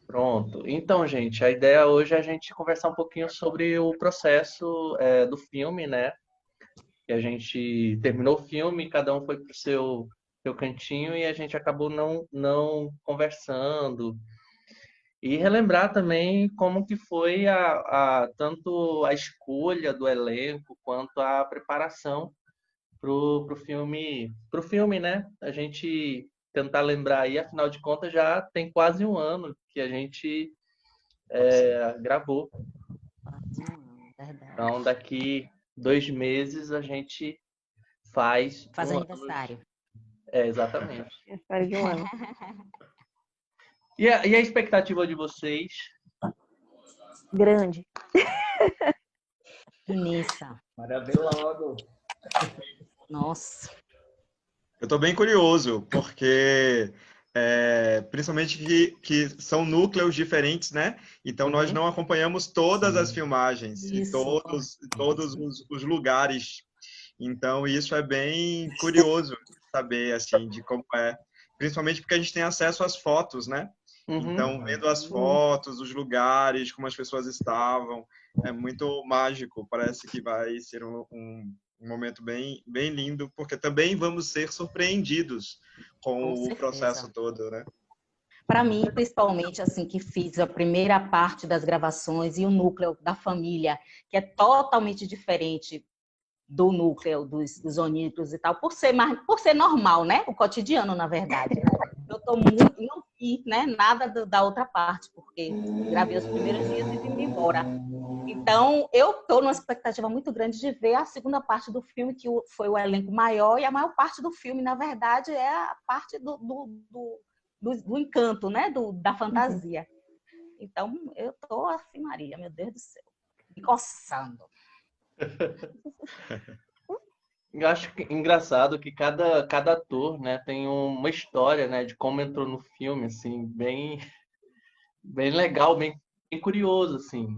Pronto. Então, gente, a ideia hoje é a gente conversar um pouquinho sobre o processo do filme, né? Que a gente terminou o filme, cada um foi pro seu cantinho e a gente acabou não conversando. E relembrar também como que foi tanto a escolha do elenco quanto a preparação pro filme, né? A gente tentar lembrar aí, afinal de contas, já tem quase um ano que a gente gravou. Quase um ano, verdade. Então, daqui 2 meses a gente faz Faz um ano. aniversário. Exatamente. Aniversário de um ano. E a expectativa de vocês? Grande. Nessa. Bora ver logo. Nossa. Eu estou bem curioso, porque principalmente que são núcleos diferentes, né? Então nós não acompanhamos todas as filmagens e Isso. todos os lugares. Então isso é bem curioso saber assim de como é, principalmente porque a gente tem acesso às fotos, né? Uhum. Então vendo as fotos, os lugares, como as pessoas estavam, é muito mágico. Parece que vai ser um momento bem lindo, porque também vamos ser surpreendidos com o processo todo, né? Para mim, principalmente, assim, que fiz a primeira parte das gravações e o núcleo da família, que é totalmente diferente do núcleo dos onírios e tal, por ser normal, né? O cotidiano, na verdade. Eu tô muito, não vi, né, nada da outra parte, porque gravei os primeiros dias e vim embora. Então, eu estou numa expectativa muito grande de ver a segunda parte do filme, que foi o elenco maior, e a maior parte do filme, na verdade, é a parte do encanto, né? Da fantasia. Então, eu estou assim, Maria, meu Deus do céu, me coçando. Eu acho engraçado que cada ator, né, tem uma história, né, de como entrou no filme, assim, bem legal, bem curioso, assim.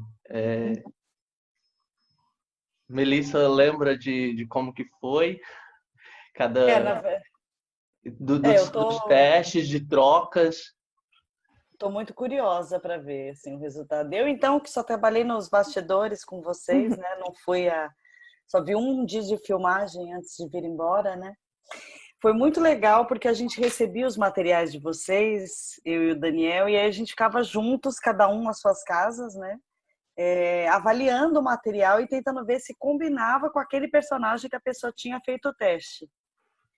Melissa lembra de como que foi Na dos testes, de trocas. Tô muito curiosa para ver assim, o resultado. Eu, então, que só trabalhei nos bastidores com vocês, né? Não fui Só vi um dia de filmagem antes de vir embora, né? Foi muito legal porque a gente recebia os materiais de vocês, eu e o Daniel, e aí a gente ficava juntos, cada um nas suas casas, né? Avaliando o material e tentando ver se combinava com aquele personagem que a pessoa tinha feito o teste.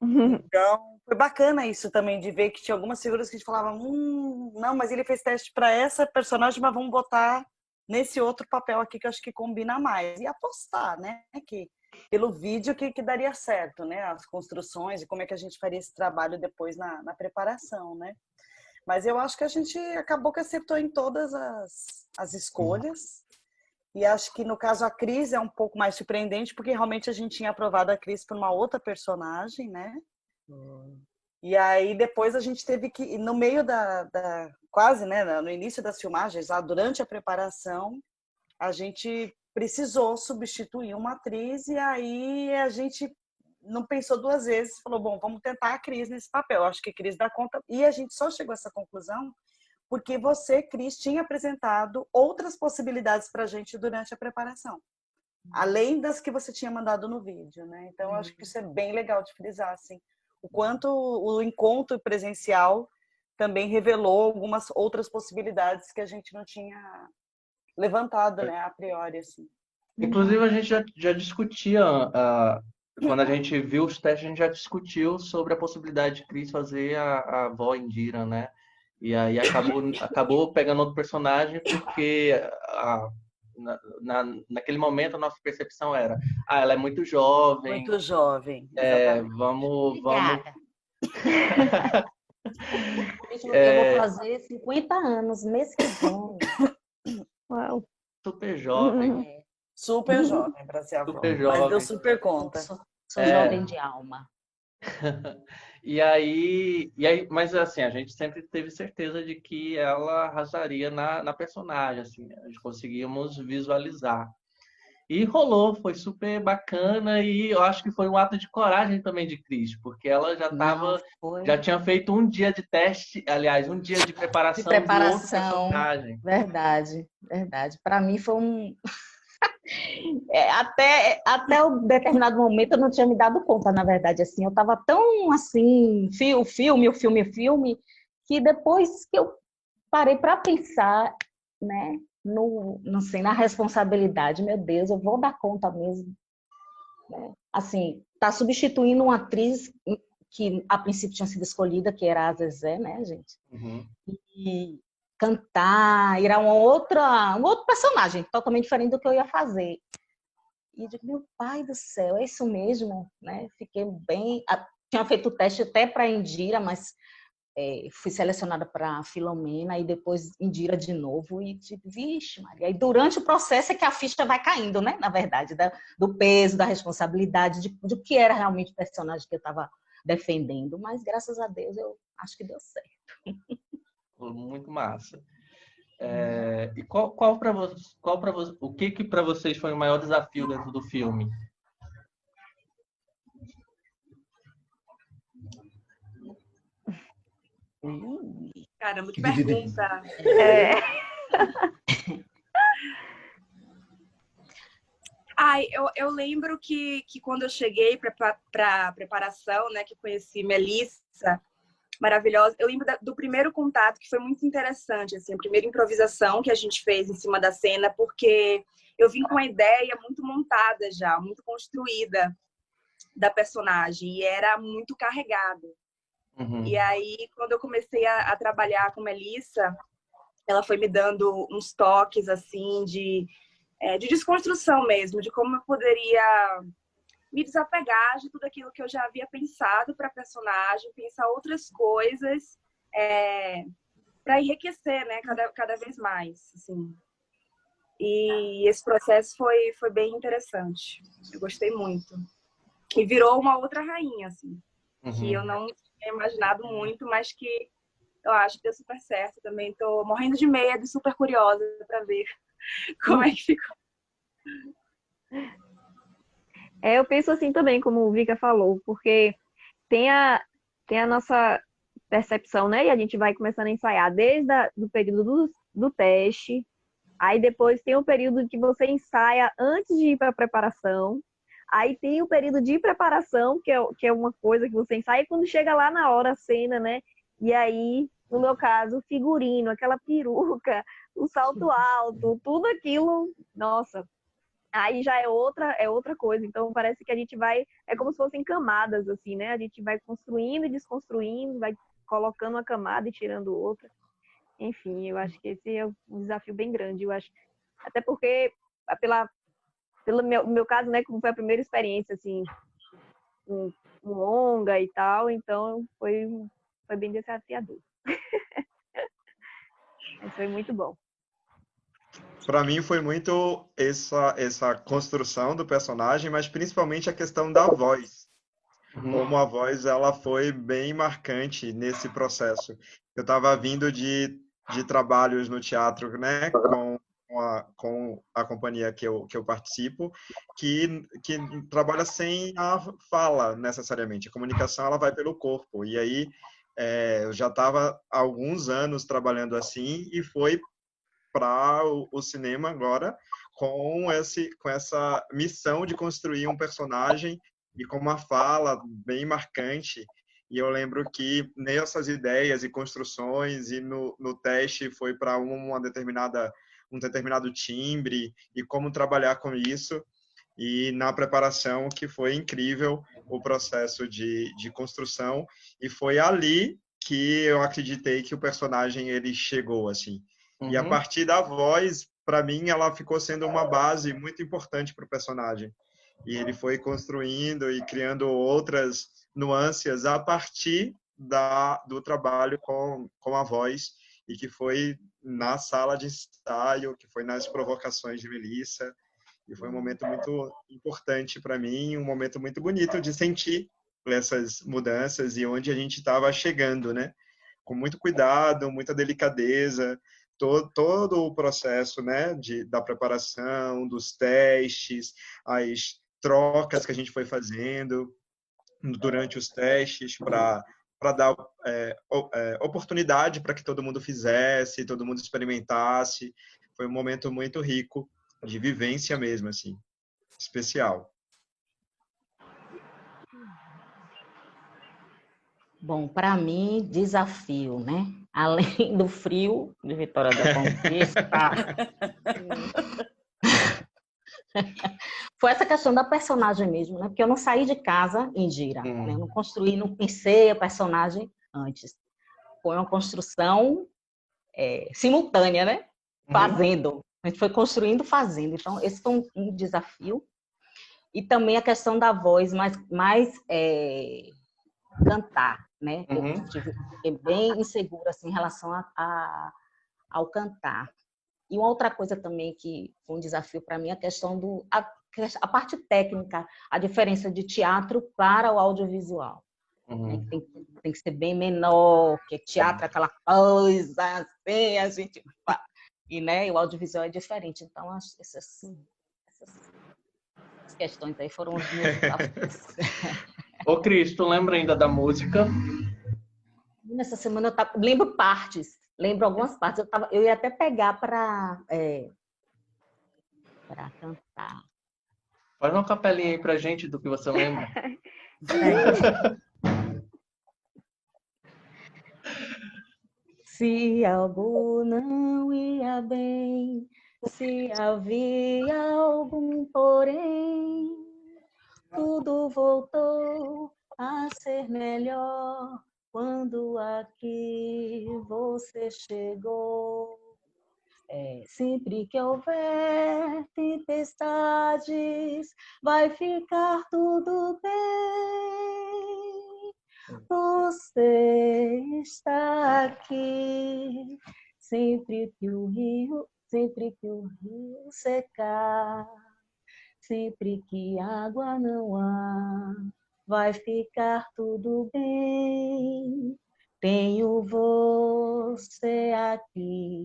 Então, foi bacana isso também, de ver que tinha algumas figuras que a gente falava, não, mas ele fez teste para essa personagem, mas vamos botar nesse outro papel aqui que eu acho que combina mais. E apostar, né? Que pelo vídeo que daria certo, né? As construções e como é que a gente faria esse trabalho depois na preparação, né? Mas eu acho que a gente acabou que acertou em todas as escolhas. E acho que no caso a Cris é um pouco mais surpreendente, porque realmente a gente tinha aprovado a Cris por uma outra personagem, né? E aí depois a gente teve que, no meio quase, né, no início das filmagens, lá durante a preparação, a gente precisou substituir uma atriz e aí a gente não pensou duas vezes, falou, bom, vamos tentar a Cris nesse papel. Acho que a Cris dá conta. E a gente só chegou a essa conclusão porque você, Cris, tinha apresentado outras possibilidades para a gente durante a preparação, além das que você tinha mandado no vídeo, né? Então, eu acho que isso é bem legal de frisar, assim, o quanto o encontro presencial também revelou algumas outras possibilidades que a gente não tinha levantado, né, a priori, assim. Inclusive, a gente já discutia, quando a gente viu os testes, a gente já discutiu sobre a possibilidade de Cris fazer a avó Indira, né? E aí acabou pegando outro personagem porque naquele momento a nossa percepção era, ela é muito jovem. Muito jovem, exatamente. Vamos. Eu vou fazer 50 anos mês que vem. Uau. Super jovem. Super jovem para ser avó, Super mas jovem. deu super conta. Sou jovem de alma. E aí, mas assim, a gente sempre teve certeza de que ela arrasaria na personagem, assim, a gente conseguíamos visualizar. E rolou, foi super bacana e eu acho que foi um ato de coragem também de Cris, porque ela Não, já foi tinha feito um dia de teste, aliás, um dia de de preparação do outro preparação, personagem. verdade, verdade. Para mim foi um. Até um determinado momento eu não tinha me dado conta, na verdade, assim, eu estava tão assim, filme, que depois que eu parei para pensar, né, não sei, na responsabilidade, meu Deus, eu vou dar conta mesmo, né? Assim, tá substituindo uma atriz que a princípio tinha sido escolhida, que era a Zezé, né, gente? Uhum. E cantar, era um outro personagem, totalmente diferente do que eu ia fazer. E eu digo, meu pai do céu, é isso mesmo, né? Fiquei bem. Tinha feito o teste até para Indira, mas fui selecionada para Filomena e depois Indira de novo. E digo, vixe, Maria. E durante o processo é que a ficha vai caindo, né? Na verdade, do peso, da responsabilidade, de que era realmente o personagem que eu estava defendendo. Mas graças a Deus eu acho que deu certo. Foi muito massa. E qual para vocês, o que para vocês foi o maior desafio dentro do filme? Caramba, que pergunta. Ai, eu lembro que quando eu cheguei para a preparação, né, que conheci Melissa, maravilhosa, eu lembro do primeiro contato, que foi muito interessante, assim, a primeira improvisação que a gente fez em cima da cena, porque eu vim com uma ideia muito montada já, muito construída da personagem, e era muito carregado. Uhum. E aí, quando eu comecei a trabalhar com Melissa, ela foi me dando uns toques, assim, de desconstrução mesmo, de como eu poderia me desapegar de tudo aquilo que eu já havia pensado para a personagem, pensar outras coisas para enriquecer, né, cada vez mais, assim. E esse processo foi bem interessante. Eu gostei muito. E virou uma outra rainha, assim, que eu não tinha imaginado muito, mas que eu acho que deu super certo. Também estou morrendo de medo e super curiosa para ver como é que ficou. Eu penso assim também, como o Vika falou, porque tem a nossa percepção, né? E a gente vai começando a ensaiar desde o período do teste, aí depois tem o período que você ensaia antes de ir para a preparação, aí tem o período de preparação, que é uma coisa que você ensaia, e quando chega lá na hora, a cena, né? E aí, no meu caso, o figurino, aquela peruca, o salto alto, tudo aquilo, nossa, aí já é outra coisa. Então parece que a gente vai, é como se fossem camadas assim, né? A gente vai construindo e desconstruindo, vai colocando uma camada e tirando outra. Enfim, eu acho que esse é um desafio bem grande, eu acho. Até porque pelo meu caso, né, como foi a primeira experiência assim, um longa e tal, então foi bem desafiador. Mas foi muito bom. Para mim foi muito essa construção do personagem, mas principalmente a questão da voz. Como a voz ela foi bem marcante nesse processo. Eu estava vindo de trabalhos no teatro, né, com a companhia que eu participo, que trabalha sem a fala necessariamente. A comunicação ela vai pelo corpo. E aí eu já estava há alguns anos trabalhando assim e foi para o cinema agora com essa missão de construir um personagem e com uma fala bem marcante. E eu lembro que nessas ideias e construções e no teste foi para um determinado timbre e como trabalhar com isso. E na preparação que foi incrível o processo de construção e foi ali que eu acreditei que o personagem ele chegou assim. E a partir da voz, para mim, ela ficou sendo uma base muito importante para o personagem. E ele foi construindo e criando outras nuances a partir do trabalho com a voz, e que foi na sala de ensaio, que foi nas provocações de Melissa. E foi um momento muito importante para mim, um momento muito bonito de sentir essas mudanças e onde a gente estava chegando, né? com muito cuidado, muita delicadeza, todo o processo, né, da preparação, dos testes, as trocas que a gente foi fazendo durante os testes para dar oportunidade para que todo mundo fizesse, todo mundo experimentasse. Foi um momento muito rico de vivência mesmo, assim, especial. Bom, para mim, desafio, né? Além do frio de Vitória da Conquista, foi essa questão da personagem mesmo, né? Porque eu não saí de casa em Gira, né? Eu não construí, não pensei a personagem antes. Foi uma construção simultânea, né? Fazendo. A gente foi construindo, fazendo. Então, esse foi um desafio. E também a questão da voz, mais cantar, né? Eu fiquei bem insegura assim, em relação ao cantar. E uma outra coisa também que foi um desafio para mim é a questão a parte técnica, a diferença de teatro para o audiovisual. Né? Tem que ser bem menor, porque teatro é aquela coisa assim, a gente... E, né, o audiovisual é diferente. Então, essas questões aí foram os meus desafios. Ô, Cris, tu lembra ainda da música? Nessa semana eu lembro partes, lembro algumas partes. Eu ia até pegar para cantar. Faz uma capelinha aí pra gente do que você lembra. Se algo não ia bem, se havia algum porém, tudo voltou a ser melhor quando aqui você chegou. Sempre que houver tempestades, vai ficar tudo bem. Você está aqui, sempre que o rio secar, sempre que água não há, vai ficar tudo bem. Tenho você aqui.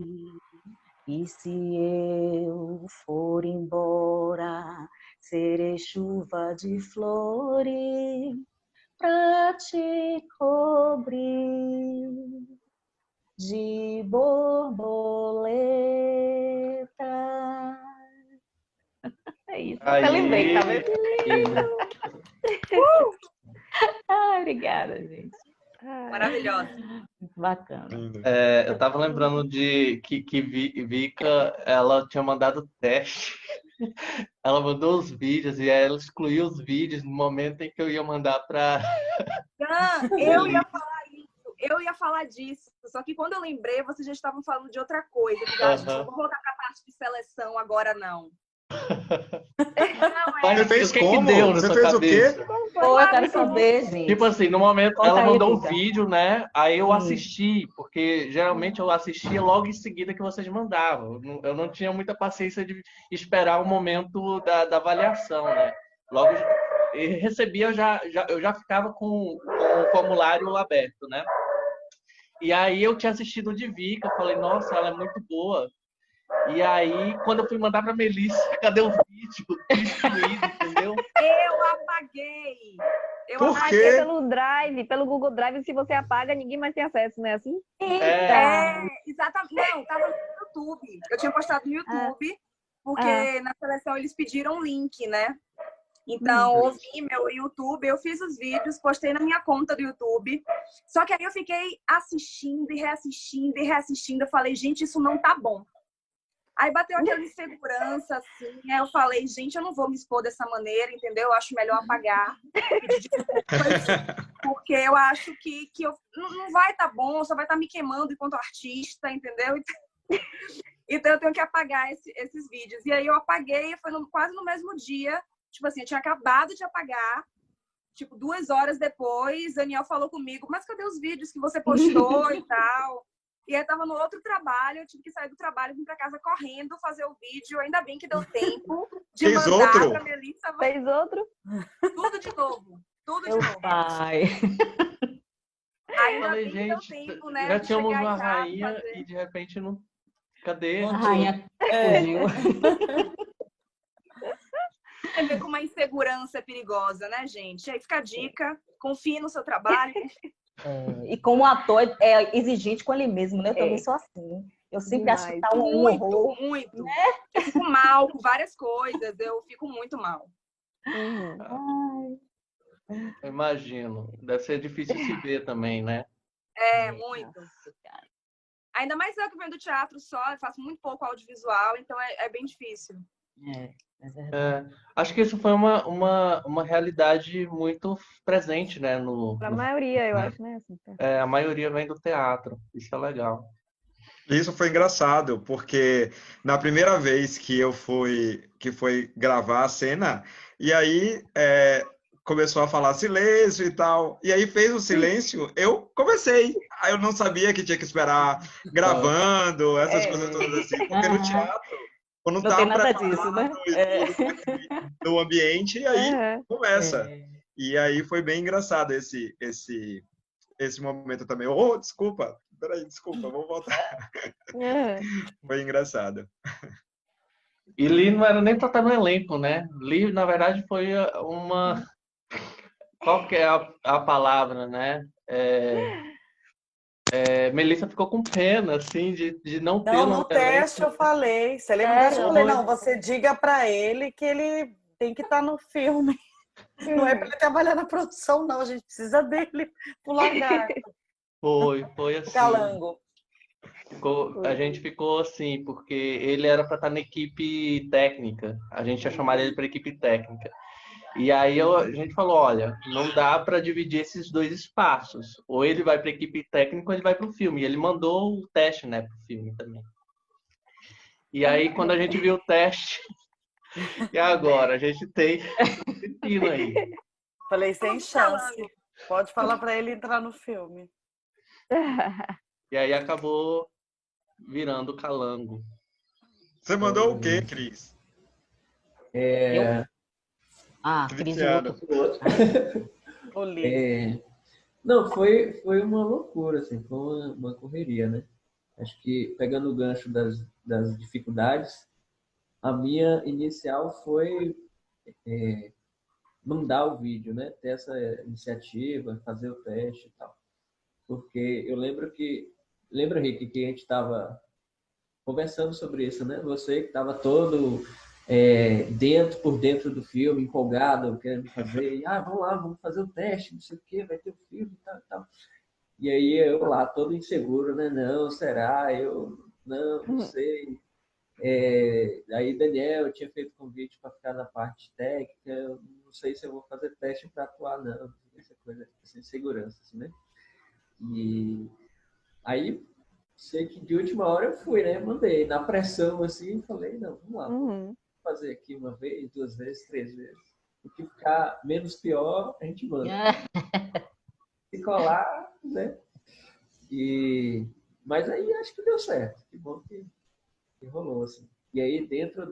E se eu for embora, serei chuva de flores pra te cobrir de borboleta. É isso. Eu lembrei, tá vendo? Obrigada, gente. Maravilhosa. Bacana. Eu tava lembrando de que Vika, ela tinha mandado teste. Ela mandou os vídeos e ela excluiu os vídeos no momento em que eu ia mandar para... Eu ia falar isso, eu ia falar disso. Só que quando eu lembrei, vocês já estavam falando de outra coisa. Não vou voltar para a parte de seleção agora, não. Você fez como? Você fez o quê? Pô, eu quero saber, gente. Tipo assim, no momento ela mandou um vídeo, né? Aí eu assisti, porque geralmente eu assistia logo em seguida que vocês mandavam. Eu não tinha muita paciência de esperar o momento da avaliação, né? Logo recebia, eu já ficava com o formulário aberto, né? E aí eu tinha assistido o de Vika, falei, nossa, ela é muito boa. E aí, quando eu fui mandar pra Melissa, cadê o vídeo? Excluído, entendeu? Eu apaguei. Por quê? Pelo Drive, pelo Google Drive, se você apaga, ninguém mais tem acesso, não é assim? Exatamente. Não, tava no YouTube. Eu tinha postado no YouTube, porque na seleção eles pediram um link, né? Então, ouvi meu YouTube, eu fiz os vídeos, postei na minha conta do YouTube. Só que aí eu fiquei assistindo e reassistindo e reassistindo. Eu falei, gente, isso não tá bom. Aí bateu aquela insegurança, assim, aí eu falei, gente, eu não vou me expor dessa maneira, entendeu? Eu acho melhor apagar, pedir desculpas, porque eu acho que não vai estar bom, só vai estar me queimando enquanto artista, entendeu? Então eu tenho que apagar esses vídeos. E aí eu apaguei, foi quase no mesmo dia, tipo assim, eu tinha acabado de apagar, tipo, 2 horas depois, Daniel falou comigo, mas cadê os vídeos que você postou e tal? E aí tava no outro trabalho, eu tive que sair do trabalho, vim pra casa correndo, fazer o vídeo. Ainda bem que deu tempo de Fez mandar outro? pra Melissa. Fez outro? Tudo de novo. Tudo de Meu novo. pai. Ainda Falei, bem que deu gente, tempo, né, já de tínhamos chegar uma em casa, rainha fazer. e de repente não. Cadê? A rainha É. fugiu. Você vê como a insegurança é perigosa, né, gente? Aí fica a dica, confie no seu trabalho. E como ator é exigente com ele mesmo, né? Eu também É. sou assim. Eu sempre acho que Demais. tá um horror. Muito. Eu fico mal com várias coisas, eu fico muito mal. Uhum. Eu imagino. Deve ser difícil se ver também, né? É, muito. Nossa, cara. Ainda mais eu que venho do teatro só, eu faço muito pouco audiovisual, então é bem difícil. É verdade. Acho que isso foi uma realidade muito presente, né? Pra maioria, eu né? acho, né? Assim, tá. A maioria vem do teatro. Isso é legal. Isso foi engraçado, porque na primeira vez que foi gravar a cena, e aí começou a falar silêncio e tal, e aí fez o silêncio, eu comecei. Aí eu não sabia que tinha que esperar gravando, essas coisas todas assim, porque no Aham. teatro, eu não Não tem estava nada disso, né? preparado e tudo no ambiente, e aí Uhum. começa. E aí foi bem engraçado esse momento também. Oh, desculpa, peraí, desculpa, vou voltar. Uhum. Foi engraçado. E Lee não era nem pra estar no elenco, né? Lee, na verdade, foi uma. Qual que é a palavra, né? Melissa ficou com pena, assim, de não Não, tê-lo no no elenco. teste eu falei. Você lembra dessa? Eu Sério? falei, não, você diga para ele que ele tem que estar no filme. Não é para ele trabalhar na produção, não. A gente precisa dele pro lagarto, Foi pro assim. calango. A gente ficou assim, porque ele era para estar na equipe técnica. A gente ia chamar ele para equipe técnica. E aí a gente falou, olha, não dá para dividir esses dois espaços. Ou ele vai para a equipe técnica ou ele vai para o filme. E ele mandou o teste, né, para o filme também. E aí quando a gente viu o teste, e agora a gente tem esse pepino aí. Falei, sem chance. Calango. Pode falar para ele entrar no filme. E aí acabou virando calango. Você mandou o quê, Cris? Cris, o Cristiano. outro. Olívio. Não, foi uma loucura, assim, foi uma correria, né? Acho que pegando o gancho das dificuldades, a minha inicial foi mandar o vídeo, né? Ter essa iniciativa, fazer o teste e tal. Porque eu lembro lembra, Rick, que a gente estava conversando sobre isso, né? Você que estava todo por dentro do filme, empolgado, querendo fazer, vamos lá, vamos fazer o teste, não sei o quê, vai ter o filme e tal, e tal. E aí eu lá, todo inseguro, né? Não, será? Não sei. Aí Daniel tinha feito convite para ficar na parte técnica, eu não sei se eu vou fazer teste para atuar, não. Essa coisa assim, segurança, assim, né? E aí, sei que de última hora eu fui, né? Mandei, na pressão, assim, falei, não, vamos lá, vamos fazer aqui uma vez, 2 vezes, 3 vezes. O que ficar menos pior, a gente manda. Se colar, né? Mas aí acho que deu certo. Que bom que rolou, assim. E aí, dentro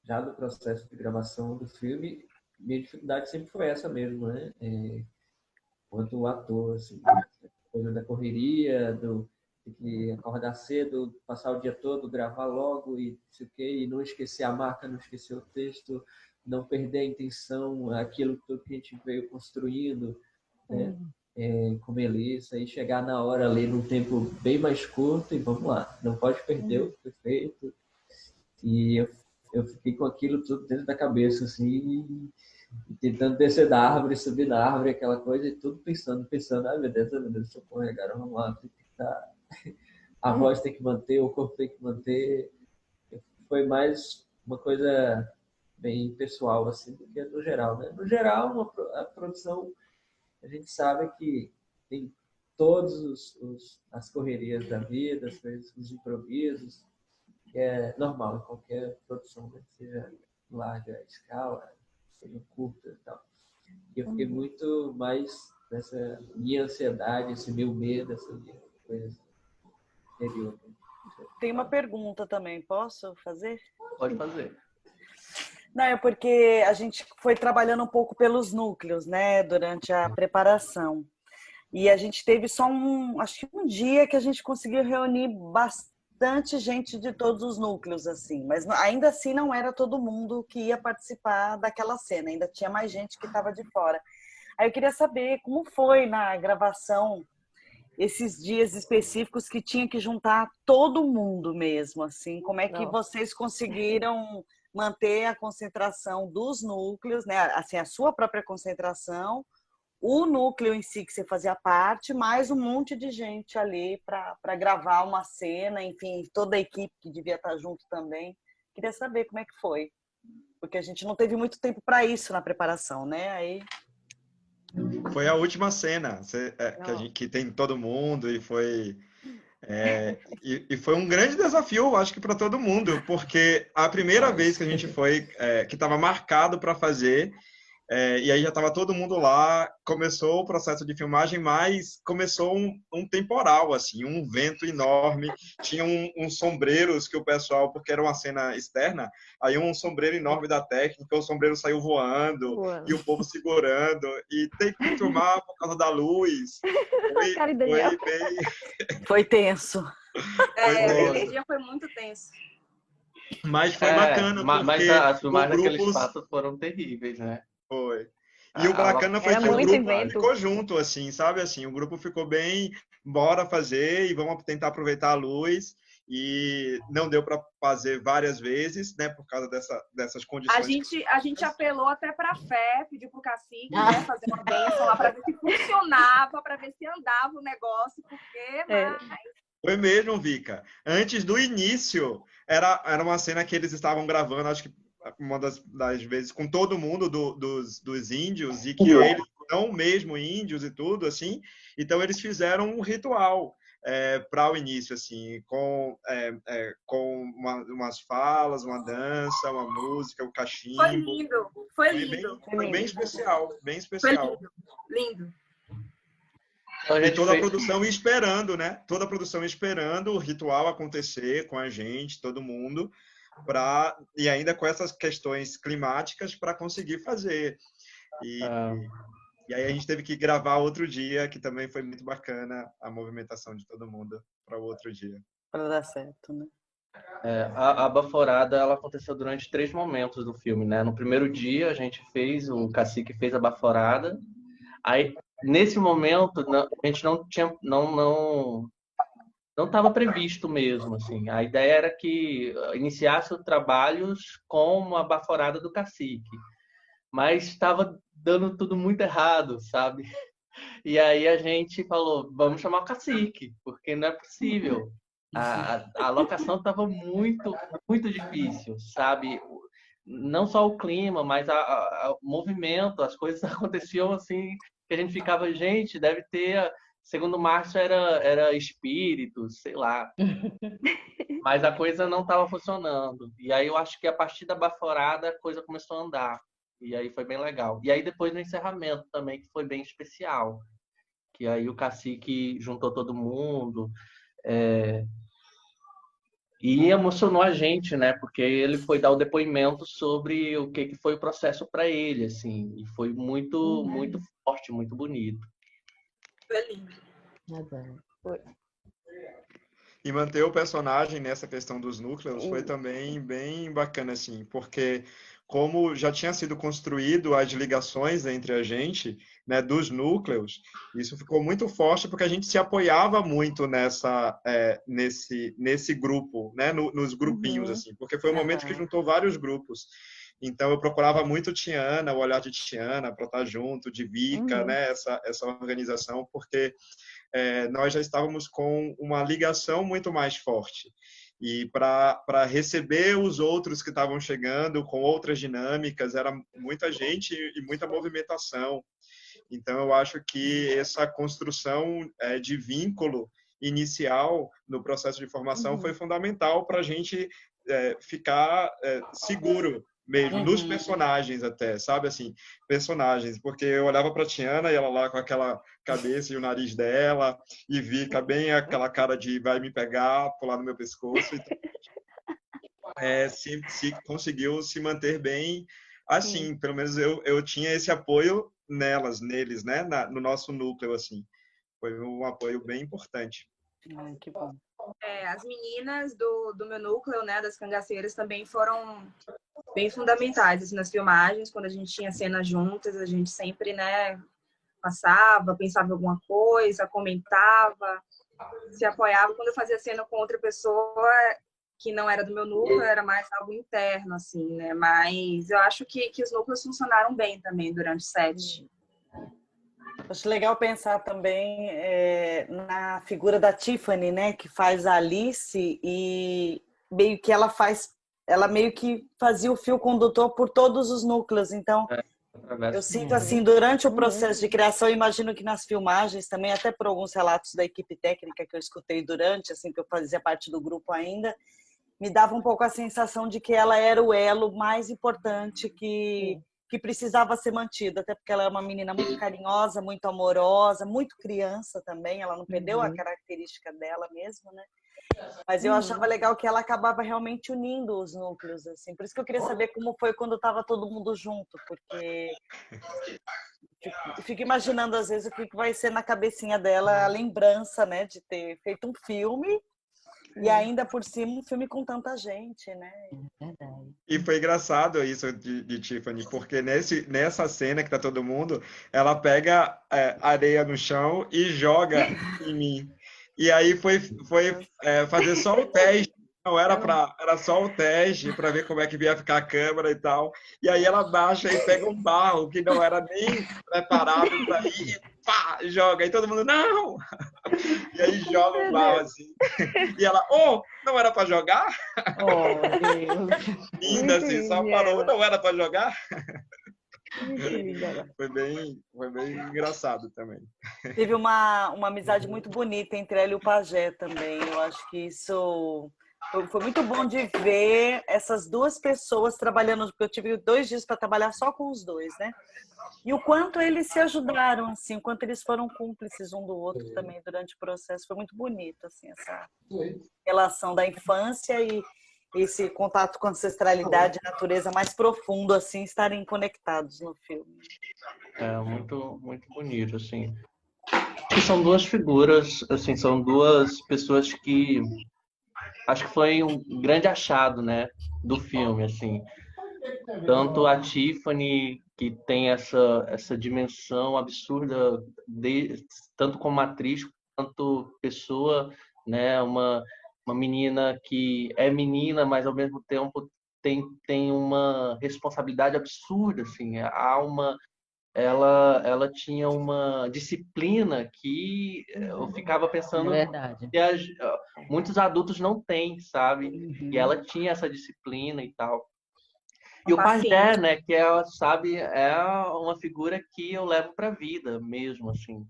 já do processo de gravação do filme, minha dificuldade sempre foi essa mesmo, né? Quanto ator, assim, coisa da correria, ter que acordar cedo, passar o dia todo, gravar logo e não sei o quê, e não esquecer a marca, não esquecer o texto, não perder a intenção, aquilo tudo que a gente veio construindo, né? Com Melissa, e chegar na hora ali num tempo bem mais curto e vamos lá, não pode perder o que foi feito. E eu fiquei com aquilo tudo dentro da cabeça, assim, tentando descer da árvore, subir na árvore, aquela coisa, e tudo pensando, ai meu Deus, socorro, cara, vamos lá, tem que estar... a voz tem que manter, o corpo tem que manter. Foi mais uma coisa bem pessoal, assim, do que no geral, né? No geral, a produção, a gente sabe que tem todos as correrias da vida, os improvisos, que é normal em qualquer produção, né? Seja larga escala, seja curta e tal. E eu fiquei muito mais nessa minha ansiedade, esse meu medo, essa minha coisa interior. Tem uma pergunta também, posso fazer? Pode fazer. Não, é porque a gente foi trabalhando um pouco pelos núcleos, né, durante a preparação. E a gente teve só acho que um dia que a gente conseguiu reunir bastante gente de todos os núcleos, assim. Mas ainda assim não era todo mundo que ia participar daquela cena, ainda tinha mais gente que estava de fora. Aí eu queria saber como foi na gravação esses dias específicos que tinha que juntar todo mundo mesmo, assim. Como é que vocês conseguiram manter a concentração dos núcleos, né? Assim, a sua própria concentração, o núcleo em si que você fazia parte, mais um monte de gente ali para gravar uma cena, enfim, toda a equipe que devia estar junto também. Queria saber como é que foi, porque a gente não teve muito tempo para isso na preparação, né? Aí Foi a última cena que tem todo mundo e foi e foi um grande desafio, acho que para todo mundo, porque a primeira vez que a gente foi, que estava marcado para fazer, e aí já estava todo mundo lá, começou o processo de filmagem, mas começou um temporal, assim, um vento enorme, tinha uns sombreiros que o pessoal, porque era uma cena externa, aí um sombreiro enorme da técnica, o sombreiro saiu voando, e o povo segurando, e tem que filmar por causa da luz. Foi bem... Foi tenso. Aquele dia foi muito tenso. Mas foi bacana, mas porque as filmagens o daquele grupo... espaço foram terríveis, né? Foi. E o bacana foi que o grupo ficou junto, assim, sabe? Assim, o grupo ficou bem, bora fazer e vamos tentar aproveitar a luz. E não deu para fazer várias vezes, né? Por causa dessas condições. A gente apelou até para a fé, pediu para o cacique, né, fazer uma bênção lá para ver se funcionava, para ver se andava o negócio, porque... Foi mesmo, Vika. Antes do início, era uma cena que eles estavam gravando, acho que uma das vezes, com todo mundo dos índios, e que eles são mesmo índios e tudo, assim. Então, eles fizeram um ritual para o início, assim, com umas falas, uma dança, uma música, o cachimbo. Foi lindo, foi lindo. Foi bem especial, bem especial. Foi lindo. E toda a produção esperando, né? Toda a produção esperando o ritual acontecer com a gente, todo mundo, e ainda com essas questões climáticas para conseguir fazer. E aí a gente teve que gravar outro dia, que também foi muito bacana a movimentação de todo mundo para o outro dia. Para dar certo, né? A baforada, ela aconteceu durante 3 momentos do filme, né? No primeiro dia a gente o cacique fez a baforada. Aí nesse momento a gente não tinha não estava previsto mesmo, assim. A ideia era que iniciasse os trabalhos com a baforada do cacique, mas estava dando tudo muito errado, sabe? E aí a gente falou, vamos chamar o cacique, porque não é possível. A locação estava muito, muito difícil, sabe? Não só o clima, mas o movimento, as coisas aconteciam assim, que a gente ficava, gente, deve ter... Segundo o Márcio, era espírito, sei lá. Mas a coisa não estava funcionando. E aí eu acho que a partir da baforada a coisa começou a andar. E aí foi bem legal. E aí depois no encerramento também, que foi bem especial. Que aí o cacique juntou todo mundo. E emocionou a gente, né? Porque ele foi dar o depoimento sobre o que foi o processo para ele, assim. E foi muito, muito forte, muito bonito. Foi lindo. E manter o personagem nessa questão dos núcleos foi também bem bacana, assim, porque como já tinha sido construído as ligações entre a gente, né, dos núcleos, isso ficou muito forte porque a gente se apoiava muito nesse grupo, né, nos grupinhos, assim, porque foi um momento que juntou vários grupos. Então, eu procurava muito Tiana, o olhar de Tiana, para estar junto, de Vika, né, essa organização, porque nós já estávamos com uma ligação muito mais forte. E para receber os outros que estavam chegando com outras dinâmicas, era muita gente e muita movimentação. Então, eu acho que essa construção de vínculo inicial no processo de formação foi fundamental para a gente ficar seguro mesmo, nos personagens até, sabe, assim, personagens, porque eu olhava para Tiana e ela lá com aquela cabeça e o nariz dela, e Vika bem aquela cara de vai me pegar, pular no meu pescoço, se conseguiu se manter bem assim. Pelo menos eu tinha esse apoio neles, né? No nosso núcleo, assim. Foi um apoio bem importante. Ai, que bom. As meninas do meu núcleo, né, das cangaceiras, também foram bem fundamentais assim, nas filmagens. Quando a gente tinha cenas juntas, a gente sempre, né, passava, pensava em alguma coisa, comentava, se apoiava. Quando eu fazia cena com outra pessoa que não era do meu núcleo, era mais algo interno, assim, né? Mas eu acho que os núcleos funcionaram bem também durante o set. Acho legal pensar também na figura da Tiffany, né, que faz a Alice, e meio que ela meio que fazia o fio condutor por todos os núcleos. Então, eu sinto assim, durante o processo de criação, imagino que nas filmagens também, até por alguns relatos da equipe técnica que eu escutei durante, assim, que eu fazia parte do grupo ainda, me dava um pouco a sensação de que ela era o elo mais importante que precisava ser mantido, até porque ela é uma menina muito carinhosa, muito amorosa, muito criança também, ela não perdeu a característica dela mesmo, né? Mas eu achava legal que ela acabava realmente unindo os núcleos, assim. Por isso que eu queria saber como foi quando estava todo mundo junto, porque fico imaginando às vezes o que vai ser na cabecinha dela a lembrança, né, de ter feito um filme e ainda por cima um filme com tanta gente, né? Verdade. E foi engraçado isso de Tiffany, porque nessa cena que tá todo mundo, ela pega areia no chão e joga em mim. E aí foi fazer só o teste. Não era só o teste para ver como é que ia ficar a câmera e tal. E aí ela baixa e pega um barro que não era nem preparado para ir e pá, joga. E todo mundo, não! E aí joga o barro assim. E ela, não era para jogar? Oh, Deus. Linda, assim, só parou, não era para jogar? Muito linda ela. Foi bem engraçado também. Teve uma amizade muito bonita entre ela e o Pajé também. Eu acho que isso foi muito bom de ver essas duas pessoas trabalhando, porque eu tive 2 dias para trabalhar só com os dois, né? E o quanto eles se ajudaram, assim, o quanto eles foram cúmplices um do outro também durante o processo. Foi muito bonito, assim, essa relação da infância e esse contato com a ancestralidade e natureza mais profundo, assim, estarem conectados no filme. É muito, muito bonito, assim. E são duas figuras, assim, são duas pessoas que acho que foi um grande achado, né, do filme, assim. Tanto a Tiffany, que tem essa dimensão absurda, tanto como atriz quanto pessoa, né, uma menina que é menina, mas ao mesmo tempo tem uma responsabilidade absurda, assim. Ela tinha uma disciplina que eu ficava É pensando verdade. que muitos adultos não têm, sabe? E Uhum. ela tinha essa disciplina e tal. E o Pajé, Paciente. né, que sabe, é uma figura que eu levo para a vida mesmo, assim.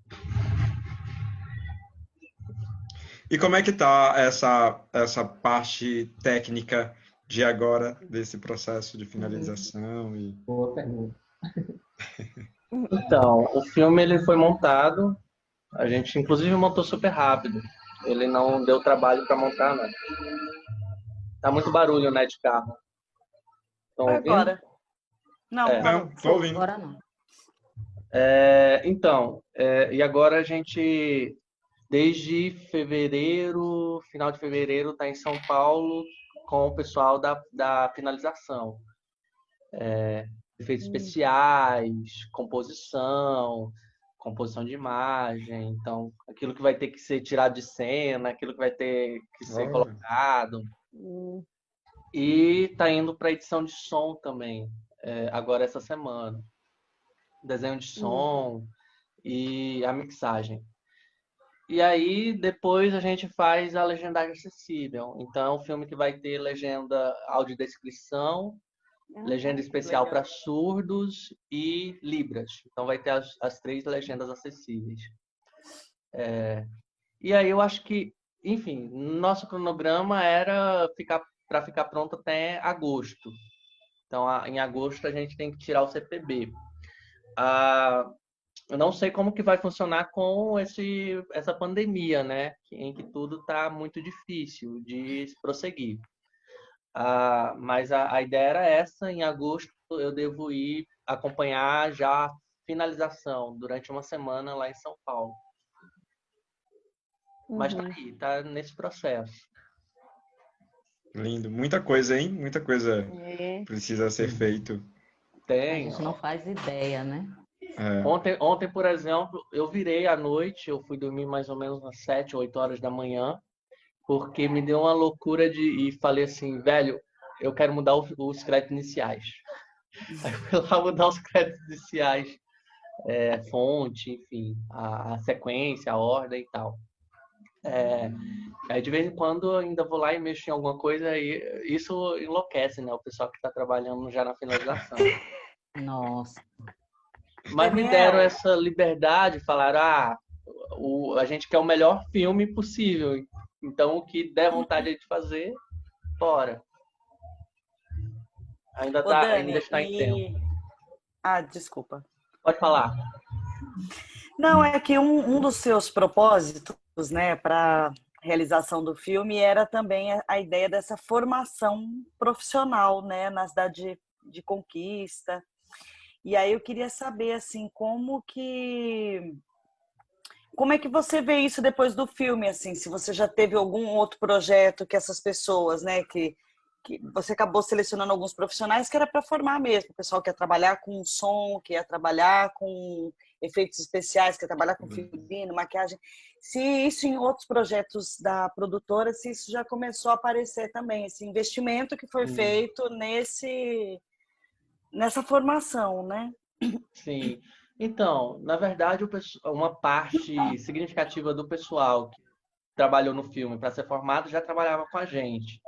E como é que tá essa parte técnica de agora, desse processo de finalização? Boa pergunta. Então, o filme ele foi montado, a gente inclusive montou super rápido. Ele não deu trabalho para montar, não. Tá muito barulho, né, de carro. Estão ouvindo? Agora. Não, parou. Não, tô ouvindo. Agora não. Então, e agora a gente, desde fevereiro, final de fevereiro, está em São Paulo com o pessoal da finalização. Efeitos especiais, composição de imagem, então aquilo que vai ter que ser tirado de cena, aquilo que vai ter que ser Olha. colocado. E tá indo para edição de som também, agora essa semana. Desenho de som e a mixagem. E aí depois a gente faz a legendagem acessível. Então é um filme que vai ter legenda audiodescrição, legenda especial para surdos e libras. Então vai ter as 3 legendas acessíveis. E aí eu acho que, enfim, nosso cronograma era para ficar pronto até agosto. Então em agosto a gente tem que tirar o CPB. Eu não sei como que vai funcionar com essa pandemia, né? Em que tudo está muito difícil de prosseguir. Mas a ideia era essa. Em agosto eu devo ir acompanhar já a finalização durante uma semana lá em São Paulo. Mas tá aí, tá nesse processo. Lindo. Muita coisa, hein? Muita coisa É. precisa ser feito. A Tem. gente não faz ideia, né? Ontem, por exemplo, eu virei à noite, eu fui dormir mais ou menos às 7, 8 horas da manhã, porque me deu uma loucura e falei assim, velho, eu quero mudar os créditos iniciais. Aí eu fui lá mudar os créditos iniciais, fonte, enfim, a sequência, a ordem e tal. Aí de vez em quando eu ainda vou lá e mexo em alguma coisa e isso enlouquece, né? O pessoal que está trabalhando já na finalização. Nossa. Mas me deram essa liberdade, falaram, a gente quer o melhor filme possível. Então o que der vontade de fazer, bora. Ainda Dani, está em tempo. Desculpa. Pode falar. Não, é que um dos seus propósitos, né, para realização do filme era também a ideia dessa formação profissional, né, na cidade de Conquista. E aí eu queria saber assim, como é que você vê isso depois do filme, assim, se você já teve algum outro projeto que essas pessoas, né, que você acabou selecionando alguns profissionais que era para formar mesmo, o pessoal que ia trabalhar com som, que ia trabalhar com efeitos especiais, que ia trabalhar com figurino, maquiagem. Se isso em outros projetos da produtora, se isso já começou a aparecer também, esse investimento que foi feito nessa formação, né? Sim. Então, na verdade, uma parte significativa do pessoal que trabalhou no filme para ser formado já trabalhava com a gente.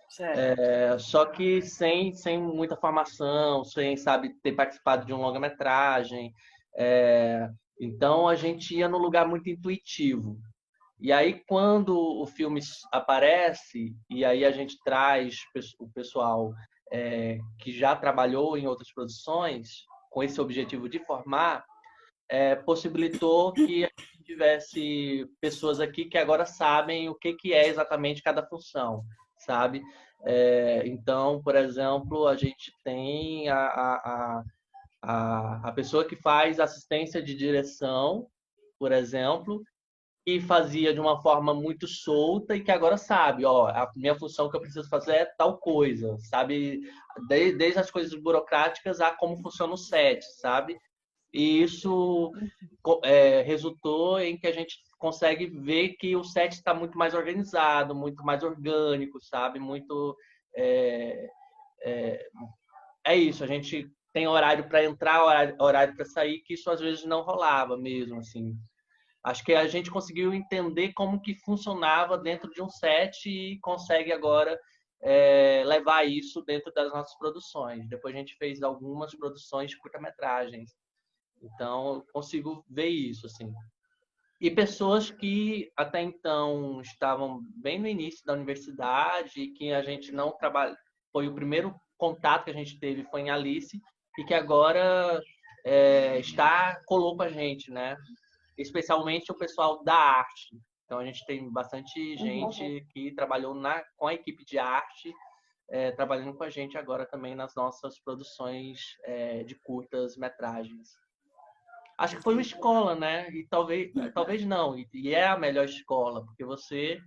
Certo. Só que sem muita formação, sem, sabe, ter participado de um longa-metragem. Então, a gente ia num lugar muito intuitivo. E aí, quando o filme aparece, e aí a gente traz o pessoal que já trabalhou em outras produções, com esse objetivo de formar, possibilitou que a gente tivesse pessoas aqui que agora sabem o que é exatamente cada função, sabe? Então, por exemplo, a gente tem a pessoa que faz assistência de direção, por exemplo, que fazia de uma forma muito solta e que agora sabe, ó, a minha função que eu preciso fazer é tal coisa, sabe? Desde as coisas burocráticas a como funciona o set, sabe? E isso resultou em que a gente consegue ver que o set está muito mais organizado, muito mais orgânico, sabe? Muito é isso. A gente tem horário para entrar, horário para sair, que isso às vezes não rolava mesmo, assim. Acho que a gente conseguiu entender como que funcionava dentro de um set e consegue agora levar isso dentro das nossas produções. Depois a gente fez algumas produções de curta-metragens. Então, eu consigo ver isso, assim. E pessoas que até então estavam bem no início da universidade, que a gente não trabalha, foi o primeiro contato que a gente teve foi em Alice, e que agora colou com a gente, né? Especialmente o pessoal da arte. Então, a gente tem bastante gente que trabalhou com a equipe de arte, trabalhando com a gente agora também nas nossas produções de curtas metragens. Acho que foi uma escola, né? E talvez não. E é a melhor escola, porque você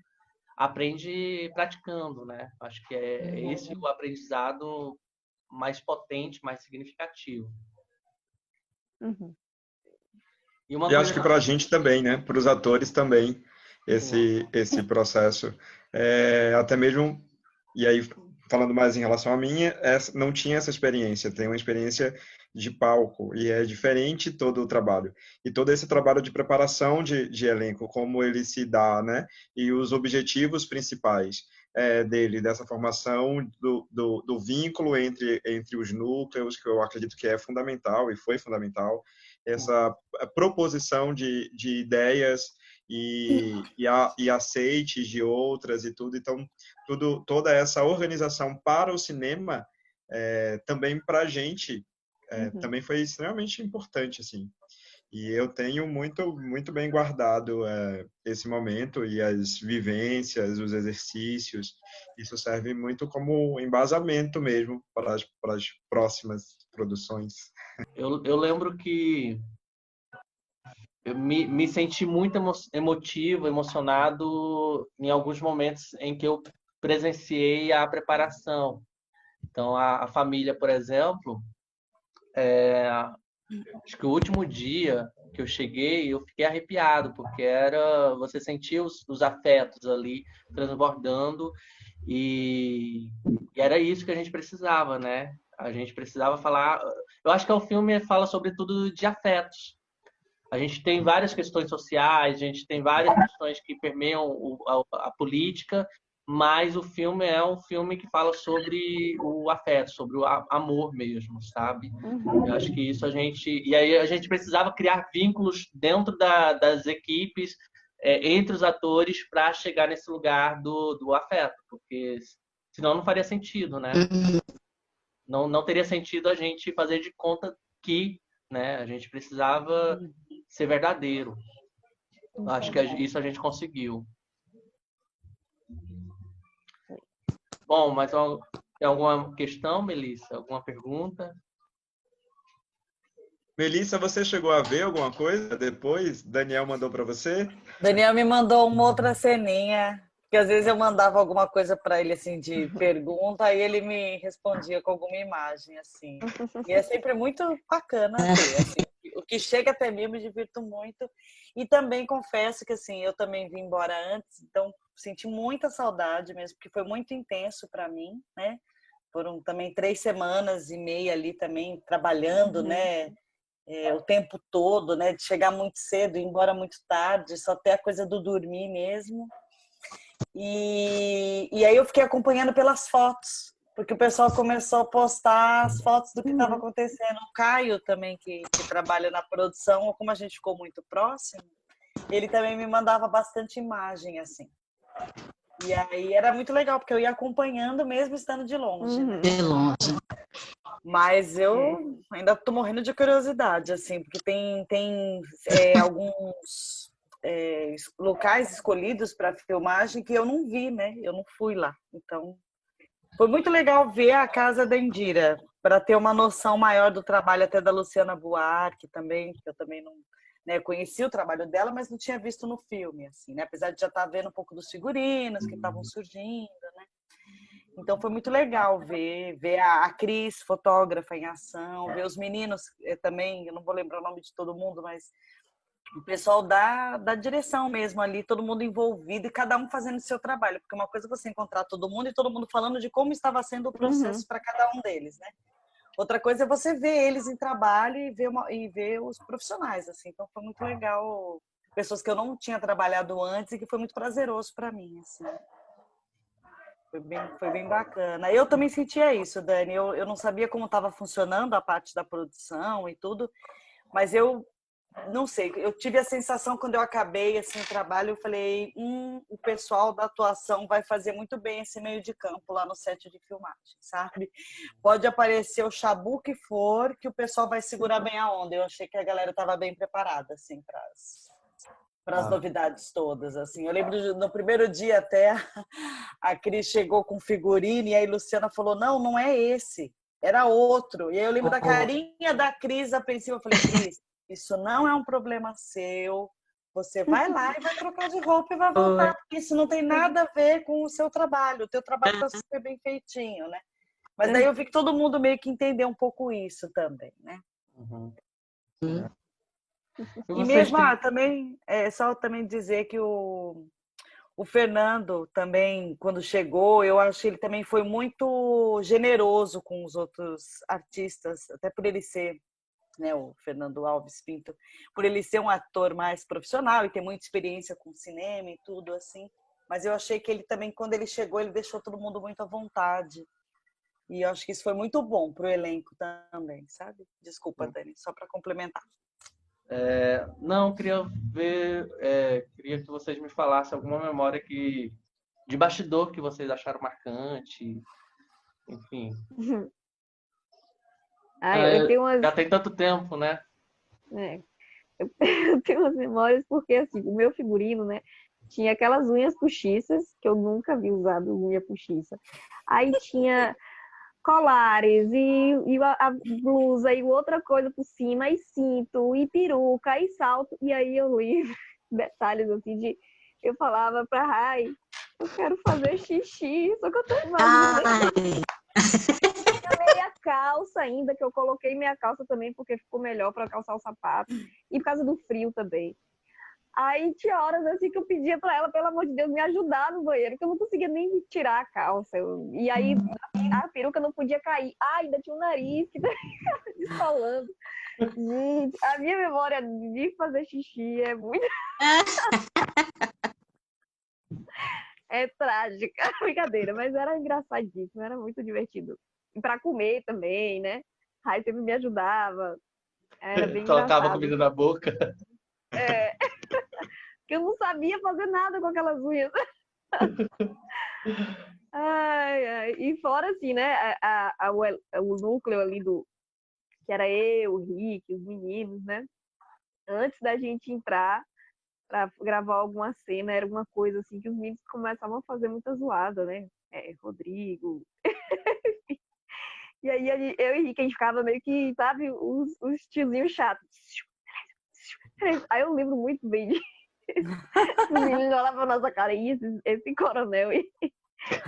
aprende praticando, né? Acho que é esse o aprendizado mais potente, mais significativo. E acho que para a gente também, né? Para os atores também, esse processo. Até mesmo, e aí falando mais em relação a mim, não tinha essa experiência, tem uma experiência de palco, e é diferente todo o trabalho. E todo esse trabalho de preparação de elenco, como ele se dá, né? E os objetivos principais dele, dessa formação, do vínculo entre os núcleos, que eu acredito que é fundamental, e foi fundamental, essa proposição de ideias e aceites de outras e tudo. Então, toda essa organização para o cinema, também para a gente, também foi extremamente importante, assim. E eu tenho muito bem guardado esse momento e as vivências, os exercícios. Isso serve muito como embasamento mesmo para as próximas produções. Eu lembro que eu me senti muito emotivo, emocionado em alguns momentos em que eu presenciei a preparação. Então, a família, por exemplo, acho que o último dia que eu cheguei, eu fiquei arrepiado, porque você sentia os afetos ali transbordando e era isso que a gente precisava, né? A gente precisava falar. Eu acho que o filme fala sobretudo de afetos. A gente tem várias questões sociais, a gente tem várias questões que permeiam a política, mas o filme é um filme que fala sobre o afeto, sobre o amor mesmo, sabe? Eu acho que isso a gente... E aí a gente precisava criar vínculos dentro das equipes, entre os atores, para chegar nesse lugar do afeto, porque senão não faria sentido, né? Não teria sentido a gente fazer de conta que, né, a gente precisava ser verdadeiro. Acho que isso a gente conseguiu. Bom, mas tem alguma questão, Melissa? Alguma pergunta? Melissa, você chegou a ver alguma coisa depois? Daniel mandou para você? Daniel me mandou uma outra ceninha, que às vezes eu mandava alguma coisa para ele assim de pergunta, aí ele me respondia com alguma imagem assim. E é sempre muito bacana ver, assim, o que chega até mim eu me divirto muito. E também confesso que assim, eu também vim embora antes, então senti muita saudade mesmo, porque foi muito intenso para mim, né? Foram também 3 semanas e meia ali também trabalhando, né? O tempo todo, né? De chegar muito cedo, ir embora muito tarde, só ter a coisa do dormir mesmo. E aí eu fiquei acompanhando pelas fotos, porque o pessoal começou a postar as fotos do que estava acontecendo. O Caio também, que trabalha na produção, como a gente ficou muito próximo, ele também me mandava bastante imagem, assim. E aí era muito legal, porque eu ia acompanhando mesmo estando de longe, né? De longe. Mas eu ainda estou morrendo de curiosidade, assim, porque tem alguns locais escolhidos para filmagem que eu não vi, né? Eu não fui lá. Então, foi muito legal ver a casa da Indira, para ter uma noção maior do trabalho até da Luciana Buarque também, que eu também não, né, conheci o trabalho dela, mas não tinha visto no filme, assim, né? Apesar de já estar vendo um pouco dos figurinos que estavam surgindo, né? Então foi muito legal ver a Cris, fotógrafa em ação, ver os meninos também, eu não vou lembrar o nome de todo mundo, mas o pessoal da direção mesmo ali, todo mundo envolvido e cada um fazendo o seu trabalho, porque uma coisa é você encontrar todo mundo e todo mundo falando de como estava sendo o processo para cada um deles, né? Outra coisa é você ver eles em trabalho e ver os profissionais, assim. Então foi muito legal, pessoas que eu não tinha trabalhado antes e que foi muito prazeroso para mim, assim. Foi bem bacana. Eu também sentia isso, Dani. Eu não sabia como estava funcionando a parte da produção e tudo, mas eu não sei. Eu tive a sensação quando eu acabei assim, o trabalho, eu falei, o pessoal da atuação vai fazer muito bem esse meio de campo lá no set de filmagem, sabe? Pode aparecer o chabu que for, que o pessoal vai segurar bem a onda. Eu achei que a galera estava bem preparada, assim, para as novidades todas, assim. Eu lembro no primeiro dia até a Cris chegou com figurino e aí a Luciana falou, não é esse, era outro. E aí eu lembro da carinha da Cris apreensiva, eu falei, Cris, isso não é um problema seu, você vai lá e vai trocar de roupa e vai voltar, porque isso não tem nada a ver com o seu trabalho, o teu trabalho está super bem feitinho, né? Mas daí eu vi que todo mundo meio que entendeu um pouco isso também, né? E mesmo, também, só também dizer que o Fernando também, quando chegou, eu acho que ele também foi muito generoso com os outros artistas, até por ele ser, né, o Fernando Alves Pinto, por ele ser um ator mais profissional e ter muita experiência com cinema e tudo assim. Mas eu achei que ele também, quando ele chegou, ele deixou todo mundo muito à vontade. E eu acho que isso foi muito bom para o elenco também, sabe? Desculpa, Dani, só para complementar. Não, queria ver, queria que vocês me falassem alguma memória de bastidor que vocês acharam marcante, enfim. Eu tenho Já tem tanto tempo, né? Eu tenho umas memórias porque, assim, o meu figurino, né, tinha aquelas unhas postiças, que eu nunca vi usado unha postiça. Aí tinha colares e a blusa e outra coisa por cima, e cinto, e peruca, e salto. E aí eu li detalhes, assim, eu falava pra Rai, eu quero fazer xixi, só que eu tô imaginando Ai, meia calça ainda, que eu coloquei meia calça também, porque ficou melhor para calçar o sapato, e por causa do frio também. Aí tinha horas assim que eu pedia para ela, pelo amor de Deus, me ajudar no banheiro, que eu não conseguia nem tirar a calça. E aí a peruca não podia cair. Ah, ainda tinha o nariz que descolando. Gente, a minha memória de fazer xixi é muito. É trágica, brincadeira, mas era engraçadíssimo, era muito divertido. E para comer também, né? Rai sempre me ajudava. Era bem Colocava engraçado. comida na boca. É, que eu não sabia fazer nada com aquelas unhas. Ai, ai. E fora assim, né? O núcleo ali que era eu, o Rick, os meninos, né? Antes da gente entrar para gravar alguma cena, era uma coisa assim que os meninos começavam a fazer muita zoada, né? Rodrigo. E aí eu e o Rick, a gente ficava meio que, sabe, os tiozinhos chatos. Aí eu lembro muito bem de os meninos olhavam pra nossa cara, e esse coronel e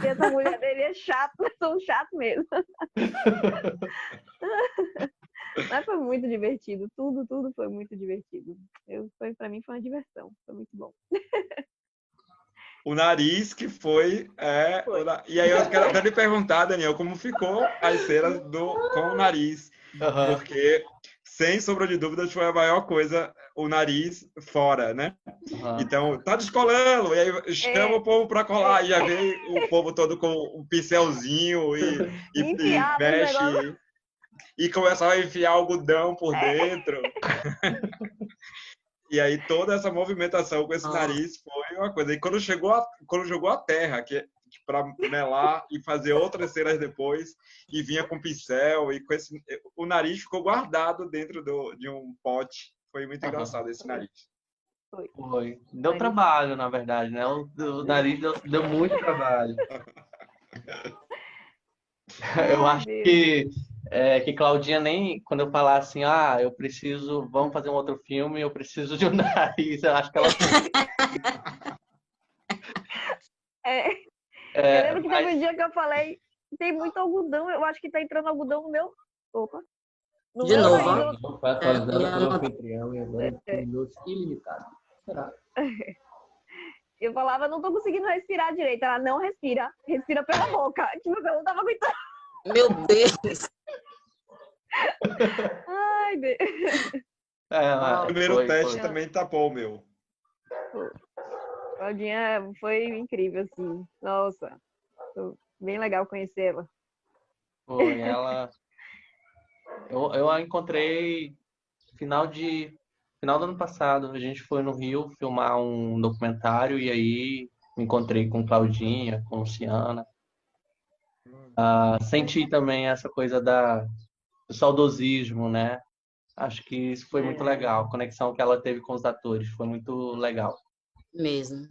essa mulher dele é chato, são chato mesmo. Mas foi muito divertido, tudo foi muito divertido. Pra mim foi uma diversão, foi muito bom. O nariz que foi. E aí eu quero até lhe perguntar, Daniel, como ficou as cenas com o nariz. Uhum. Porque, sem sombra de dúvidas, foi a maior coisa, o nariz fora, né? Uhum. Então, tá descolando, e aí chama o povo para colar, e já vem o povo todo com um pincelzinho e Enfiava os mexe, negócios. e começava a enfiar algodão por dentro. E aí toda essa movimentação com esse nariz foi uma coisa. E quando jogou a terra, que para melar e fazer outras cenas depois, e vinha com pincel, e o nariz ficou guardado dentro de um pote. Foi muito engraçado esse nariz. Foi. Deu trabalho, na verdade, né? O nariz deu muito trabalho. Eu acho que Claudinha nem, quando eu falar assim, vamos fazer um outro filme, eu preciso de um nariz, eu acho que ela... Eu lembro que teve um dia que eu falei, tem muito algodão, eu acho que tá entrando algodão no meu... Opa! No de meu novo, nariz. Não foi atualizado pelo anfitrião e agora tem minutos ilimitados. Será? Eu falava, não tô conseguindo respirar direito. Ela, não respira, respira pela boca. Tipo, eu não tava aguentando. Meu Deus. Ai, Deus. O primeiro teste também tapou o meu. Claudinha foi incrível, assim. Nossa, bem legal conhecê-la. Foi, ela... Eu a encontrei final do ano passado. A gente foi no Rio filmar um documentário e aí me encontrei com Claudinha, com Luciana. Senti também essa coisa do saudosismo, né? Acho que isso foi muito legal. A conexão que ela teve com os atores foi muito legal. Mesmo.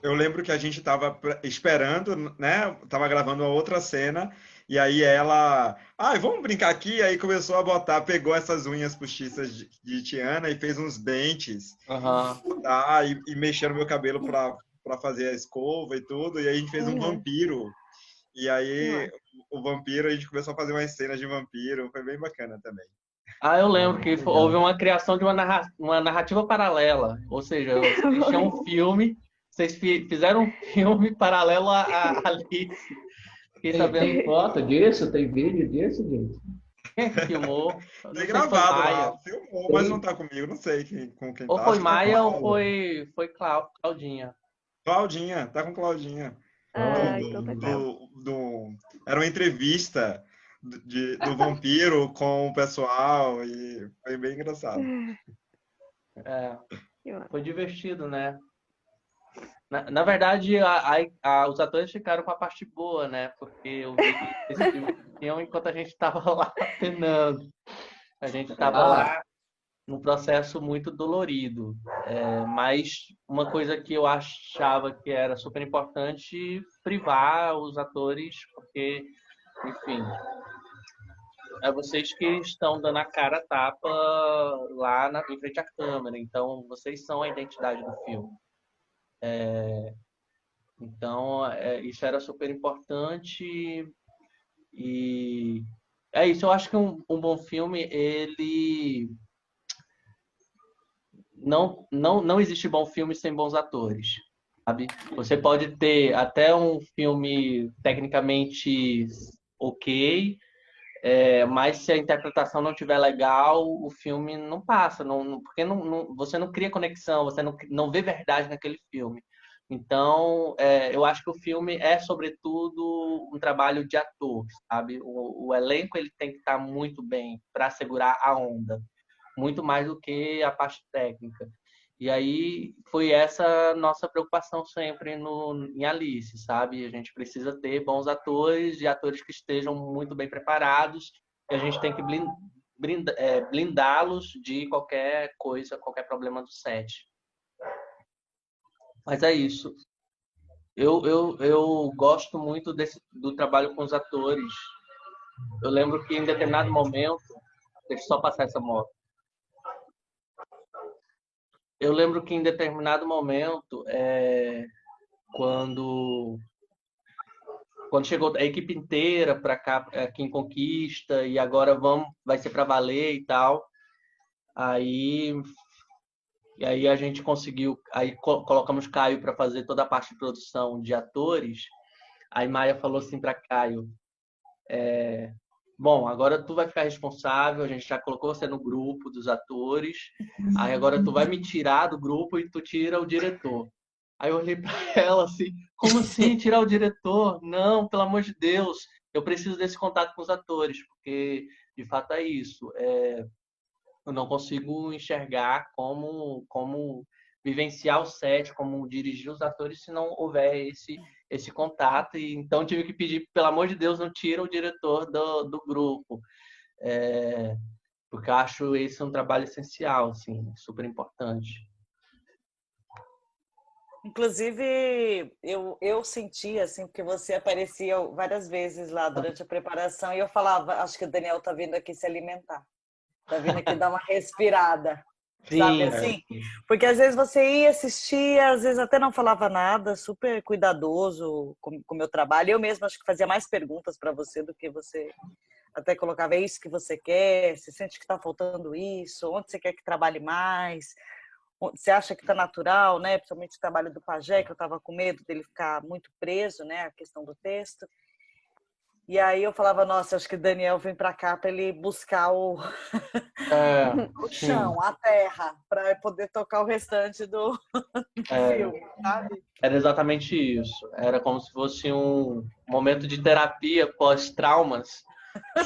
Eu lembro que a gente estava esperando, né? Tava gravando uma outra cena, e aí ela... vamos brincar aqui? Aí começou a pegou essas unhas postiças de Tiana e fez uns dentes. Uhum. E mexeu no meu cabelo para fazer a escova e tudo. E aí a gente fez um vampiro. E aí o vampiro, a gente começou a fazer umas cenas de vampiro. Foi bem bacana também. Eu lembro que houve uma criação de uma narrativa paralela. Ou seja, vocês tinham um filme... Vocês fizeram um filme paralelo a Alice. Tem foto disso? Tem vídeo disso, gente? Quem filmou? Tem gravado lá, filmou, mas não tá comigo, não sei com quem ou tá. Foi Maia ou foi Claudinha. Claudinha, tá com Claudinha. Era uma entrevista do vampiro com o pessoal e foi bem engraçado. Foi divertido, né? Na verdade, os atores ficaram com a parte boa, né? Porque eu vi esse filme enquanto a gente estava lá penando. A gente estava lá num processo muito dolorido. Mas uma coisa que eu achava que era super importante, privar os atores, porque, enfim, é vocês que estão dando a cara a tapa lá em frente à câmera. Então, vocês são a identidade do filme. Então, isso era super importante. E é isso. Eu acho que um bom filme, ele não existe bom filme sem bons atores, sabe? Você pode ter até um filme tecnicamente ok, mas se a interpretação não estiver legal, o filme não passa, porque você não cria conexão, você não vê verdade naquele filme. Então, eu acho que o filme é, sobretudo, um trabalho de ator, sabe? O elenco ele tem que estar muito bem para segurar a onda, muito mais do que a parte técnica. E aí foi essa nossa preocupação sempre em Alice, sabe? A gente precisa ter bons atores e atores que estejam muito bem preparados, e a gente tem que blindá-los de qualquer coisa, qualquer problema do set. Mas é isso. Eu gosto muito do trabalho com os atores. Eu lembro que em determinado momento... Deixa eu só passar essa moto. Eu lembro que em determinado momento, quando chegou a equipe inteira para cá, aqui em Conquista, e agora vai ser para valer e tal, aí a gente conseguiu, aí colocamos Caio para fazer toda a parte de produção de atores. Aí Maia falou assim para Caio, bom, agora tu vai ficar responsável, a gente já colocou você no grupo dos atores, aí agora tu vai me tirar do grupo e tu tira o diretor. Aí eu olhei para ela assim, como assim tirar o diretor? Não, pelo amor de Deus, eu preciso desse contato com os atores, porque de fato é isso. Eu não consigo enxergar como vivenciar o set, como dirigir os atores se não houver esse contato. E então tive que pedir, pelo amor de Deus, não tira o diretor do grupo, porque eu acho esse um trabalho essencial, assim, super importante. Inclusive, eu senti, assim, porque você aparecia várias vezes lá durante a preparação e eu falava, acho que o Daniel tá vindo aqui se alimentar. Tá vindo aqui dar uma respirada, Sim, sabe assim? Porque às vezes você ia assistir, às vezes até não falava nada, super cuidadoso com o meu trabalho. Eu mesma acho que fazia mais perguntas para você do que você até colocava, é isso que você quer? Você sente que está faltando isso? Onde você quer que trabalhe mais? Você acha que está natural, né? Principalmente o trabalho do Pajé, que eu estava com medo dele ficar muito preso, né? A questão do texto. E aí eu falava, nossa, acho que o Daniel vem para cá para ele buscar o chão, a terra, para poder tocar o restante do filme, sabe? Era exatamente isso. Era como se fosse um momento de terapia pós-traumas,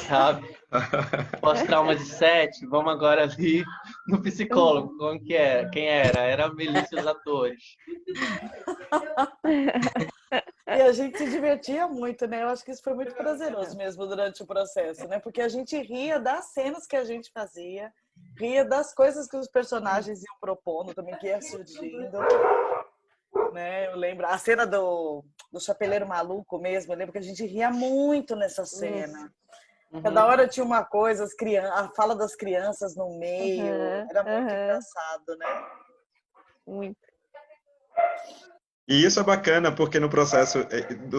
sabe? Pós-traumas de 7, vamos agora ali no psicólogo. Como que era? Quem era? Era a Melissa e os atores. E a gente se divertia muito, né? Eu acho que isso foi muito prazeroso mesmo durante o processo, né? Porque a gente ria das cenas que a gente fazia, ria das coisas que os personagens iam propondo também, que ia surgindo, né? Eu lembro, a cena do Chapeleiro Maluco mesmo, eu lembro que a gente ria muito nessa cena. Cada hora tinha uma coisa, a fala das crianças no meio, era muito engraçado, né? Muito. E isso é bacana, porque no processo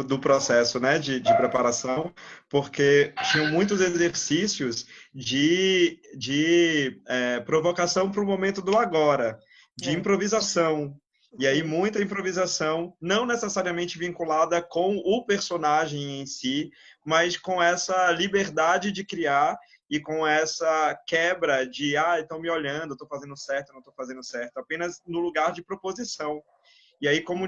do processo, né, de preparação, porque tinham muitos exercícios de provocação para o momento do agora, de improvisação. E aí muita improvisação, não necessariamente vinculada com o personagem em si, mas com essa liberdade de criar e com essa quebra de, estão me olhando, estou fazendo certo, não estou fazendo certo, apenas no lugar de proposição. E aí, como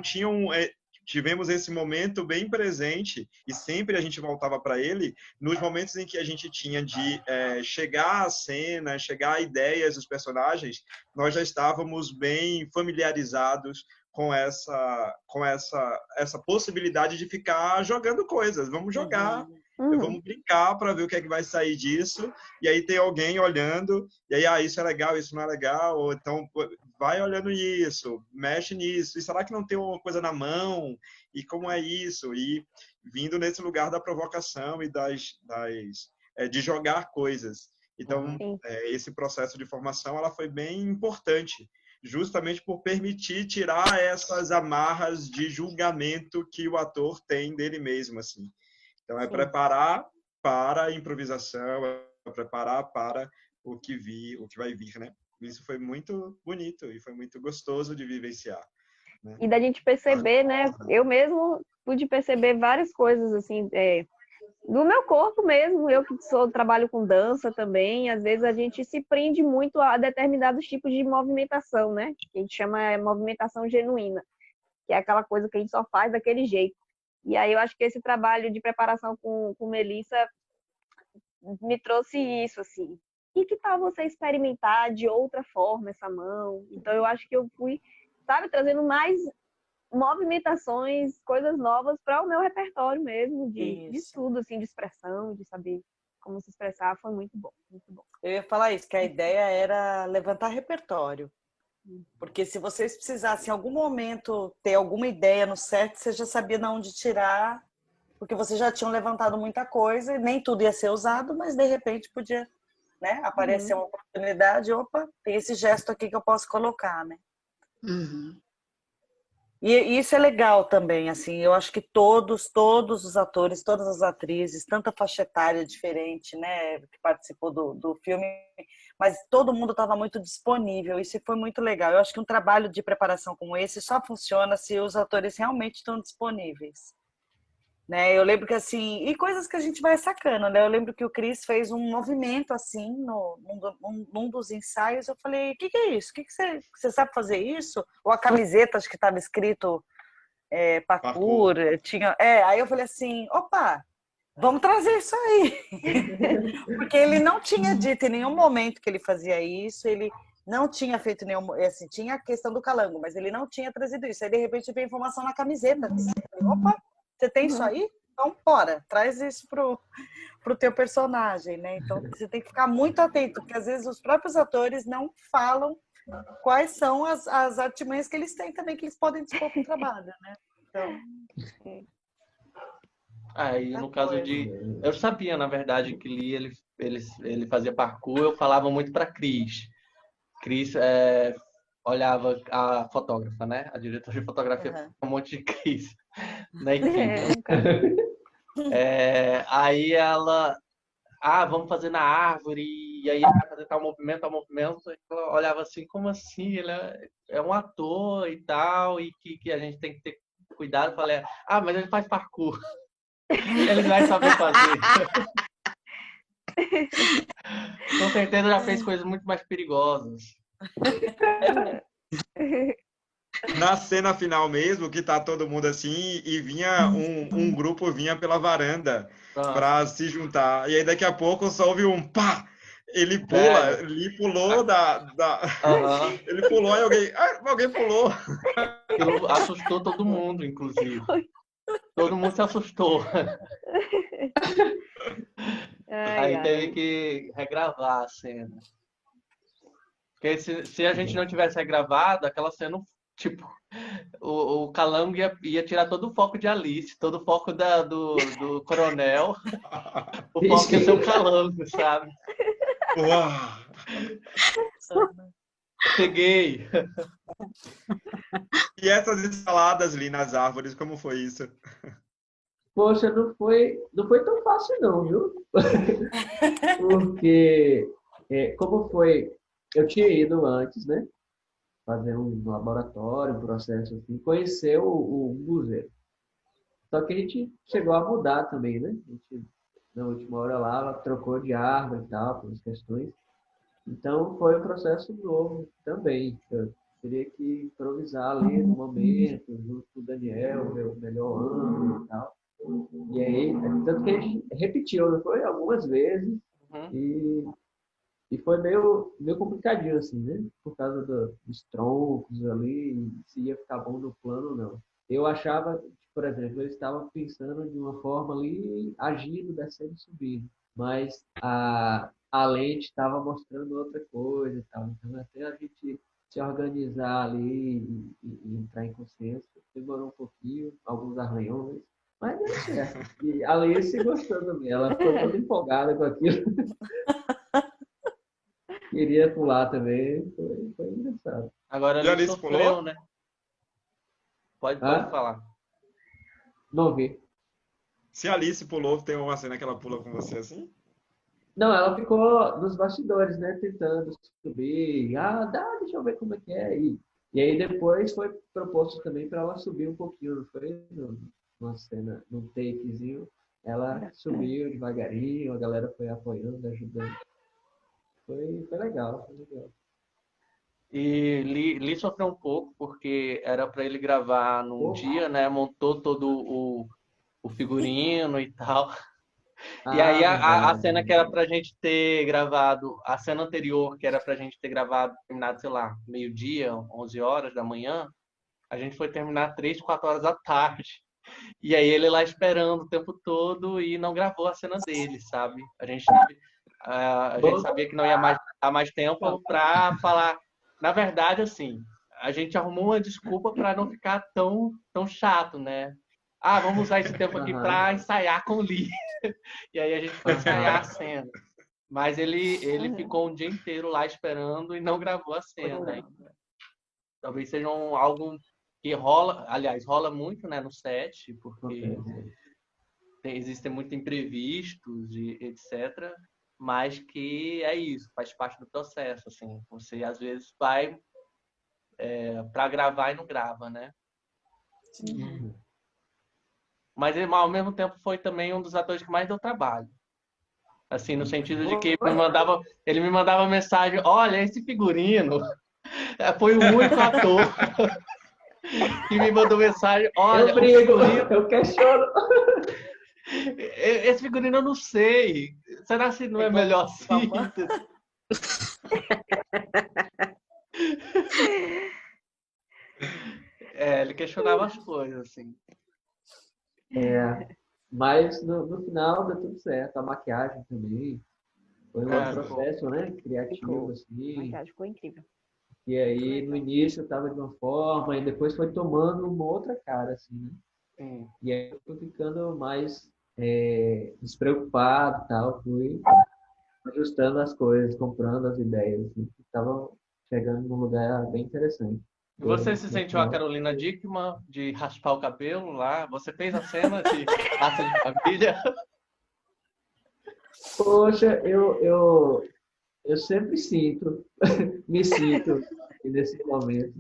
tivemos esse momento bem presente, e sempre a gente voltava para ele, nos momentos em que a gente tinha de chegar à cena, chegar a ideias dos personagens, nós já estávamos bem familiarizados com essa possibilidade de ficar jogando coisas. Vamos jogar. Vamos brincar para ver o que é que vai sair disso. E aí tem alguém olhando, e aí, isso é legal, isso não é legal, ou então vai olhando isso, mexe nisso, e será que não tem uma coisa na mão? E como é isso? E vindo nesse lugar da provocação e de jogar coisas. Então, esse processo de formação ela foi bem importante, justamente por permitir tirar essas amarras de julgamento que o ator tem dele mesmo, assim. Então, preparar para a improvisação, preparar para o que vai vir, né? Isso foi muito bonito e foi muito gostoso de vivenciar. Né? E da gente perceber, né? Eu mesmo pude perceber várias coisas, assim, do meu corpo mesmo. Eu que trabalho com dança também, às vezes a gente se prende muito a determinados tipos de movimentação, né? Que a gente chama movimentação genuína, que é aquela coisa que a gente só faz daquele jeito. E aí eu acho que esse trabalho de preparação com Melissa me trouxe isso, assim. E que tal você experimentar de outra forma essa mão? Então eu acho que eu fui, sabe, trazendo mais movimentações, coisas novas para o meu repertório mesmo, de estudo, assim, de expressão, de saber como se expressar. Foi muito bom, muito bom. Eu ia falar isso, que a ideia era levantar repertório. Porque se vocês precisassem em algum momento ter alguma ideia no set, você já sabia de onde tirar, porque vocês já tinham levantado muita coisa, e nem tudo ia ser usado, mas de repente podia, né, aparecer uma oportunidade, opa, tem esse gesto aqui que eu posso colocar, né? E isso é legal também, assim, eu acho que todos os atores, todas as atrizes, tanta faixa etária diferente, né, que participou do filme, mas todo mundo estava muito disponível, isso foi muito legal. Eu acho que um trabalho de preparação como esse só funciona se os atores realmente estão disponíveis. Né? Eu lembro que assim, e coisas que a gente vai sacando, né? Eu lembro que o Cris fez um movimento assim num dos ensaios. Eu falei, o que é isso? Que você sabe fazer isso? Ou a camiseta, acho que estava escrito parkour, tinha. Aí eu falei assim, opa, vamos trazer isso aí. Porque ele não tinha dito em nenhum momento que ele fazia isso, ele não tinha feito nenhum. Assim, tinha a questão do calango, mas ele não tinha trazido isso. Aí, de repente, veio informação na camiseta. Opa! Você tem isso aí? Então, bora, traz isso pro teu personagem, né? Então, você tem que ficar muito atento, porque às vezes os próprios atores não falam quais são as artimanhas que eles têm também, que eles podem dispor para o trabalho, né? Então... Aí, no caso de... Eu sabia, na verdade, que Lee, ele fazia parkour, eu falava muito para Cris. Cris olhava a fotógrafa, né? A diretora de fotografia, um monte de Cris. Né? Enfim. Aí ela... vamos fazer na árvore, e aí vai fazer tal movimento. Ela olhava assim, como assim? Ele é um ator e tal, e que a gente tem que ter cuidado. Eu falei, mas ele faz parkour. Ele vai saber fazer. Com certeza já fez coisas muito mais perigosas. Na cena final mesmo, que tá todo mundo assim, e vinha um grupo vinha pela varanda para se juntar. E aí daqui a pouco só ouve um pá! Ele pula, ele pulou ele pulou e alguém pulou. Aquilo assustou todo mundo, inclusive. Todo mundo se assustou. Aí teve que regravar a cena. Porque se a gente não tivesse regravado, aquela cena, tipo, o Calango ia tirar todo o foco de Alice, todo o foco do Coronel. O foco ia ser o Calango, sabe? Uau! Peguei. E essas escaladas ali nas árvores, como foi isso? Poxa, não foi tão fácil não, viu? Porque, como foi, eu tinha ido antes, né? Fazer um laboratório, um processo assim, conhecer o museu. Só que a gente chegou a mudar também, né? A gente, na última hora lá, ela trocou de árvore e tal, pelas questões. Então, foi um processo novo também. Eu teria que improvisar ali no momento, junto com o Daniel, ver o melhor ângulo e tal. E aí, tanto que a gente repetiu, não foi? Algumas vezes. E foi meio complicadinho, assim, né? Por causa dos troncos ali, se ia ficar bom no plano ou não. Eu achava, tipo por exemplo, eu estava pensando de uma forma ali, agindo, descendo e subindo, mas a lente estava mostrando outra coisa e tal. Então, até a gente se organizar ali e entrar em consciência, demorou um pouquinho, alguns arranhões, mas deu certo. E a Alice gostou também, ela ficou toda empolgada com aquilo. Queria pular também, foi engraçado. Agora E a ele Alice sofreu, pulou? né? Pode Ah, falar. não vi. Se a Alice pulou, tem uma cena que ela pula com você assim? Não, ela ficou nos bastidores, né? Tentando subir. Deixa eu ver como é que é. E aí depois foi proposto também para ela subir um pouquinho, não foi? Numa cena, num takezinho. Ela subiu devagarinho, a galera foi apoiando, ajudando. Foi legal, foi legal. E Lee sofreu um pouco, porque era para ele gravar num dia, né? Montou todo o figurino e tal. E aí a Verdade. cena que era pra gente ter gravado, a cena anterior que era pra gente ter gravado, terminado, sei lá, meio-dia, 11 horas da manhã, a gente foi terminar 3, 4 horas da tarde. E aí ele lá esperando o tempo todo e não gravou a cena dele, sabe? A gente sabia que não ia mais dar mais tempo pra falar. Na verdade, assim, a gente arrumou uma desculpa para não ficar tão chato, né? Vamos usar esse tempo aqui para ensaiar com o Lee. E aí a gente foi ensaiar a cena. Mas ele ficou um dia inteiro lá esperando e não gravou a cena. Né? Talvez seja algo que rola, aliás, rola muito, né, no set, porque existem muitos imprevistos e etc. Mas que é isso, faz parte do processo. Assim. Você, às vezes, vai para gravar e não grava, né? Mas ele, ao mesmo tempo, foi também um dos atores que mais deu trabalho. Assim, no sentido de que ele me mandava mensagem, olha, esse figurino foi o único ator que me mandou mensagem, olha, Eu brigo, eu questiono. esse figurino eu não sei. Será que não é melhor assim? Ele questionava as coisas, assim. Mas no final deu tudo certo. A maquiagem também. Foi um processo, né? Criativo, A assim. maquiagem ficou incrível. E aí, no início, estava de uma forma, e depois foi tomando uma outra cara, assim, né? Sim. E aí eu fui ficando mais despreocupado e tal. Fui ajustando as coisas, comprando as ideias, assim, que estavam chegando num lugar bem interessante. Você se No sentiu a final, Carolina Dickman de raspar o cabelo lá? Você fez a cena de raça de família? poxa, eu sempre me sinto nesse momento.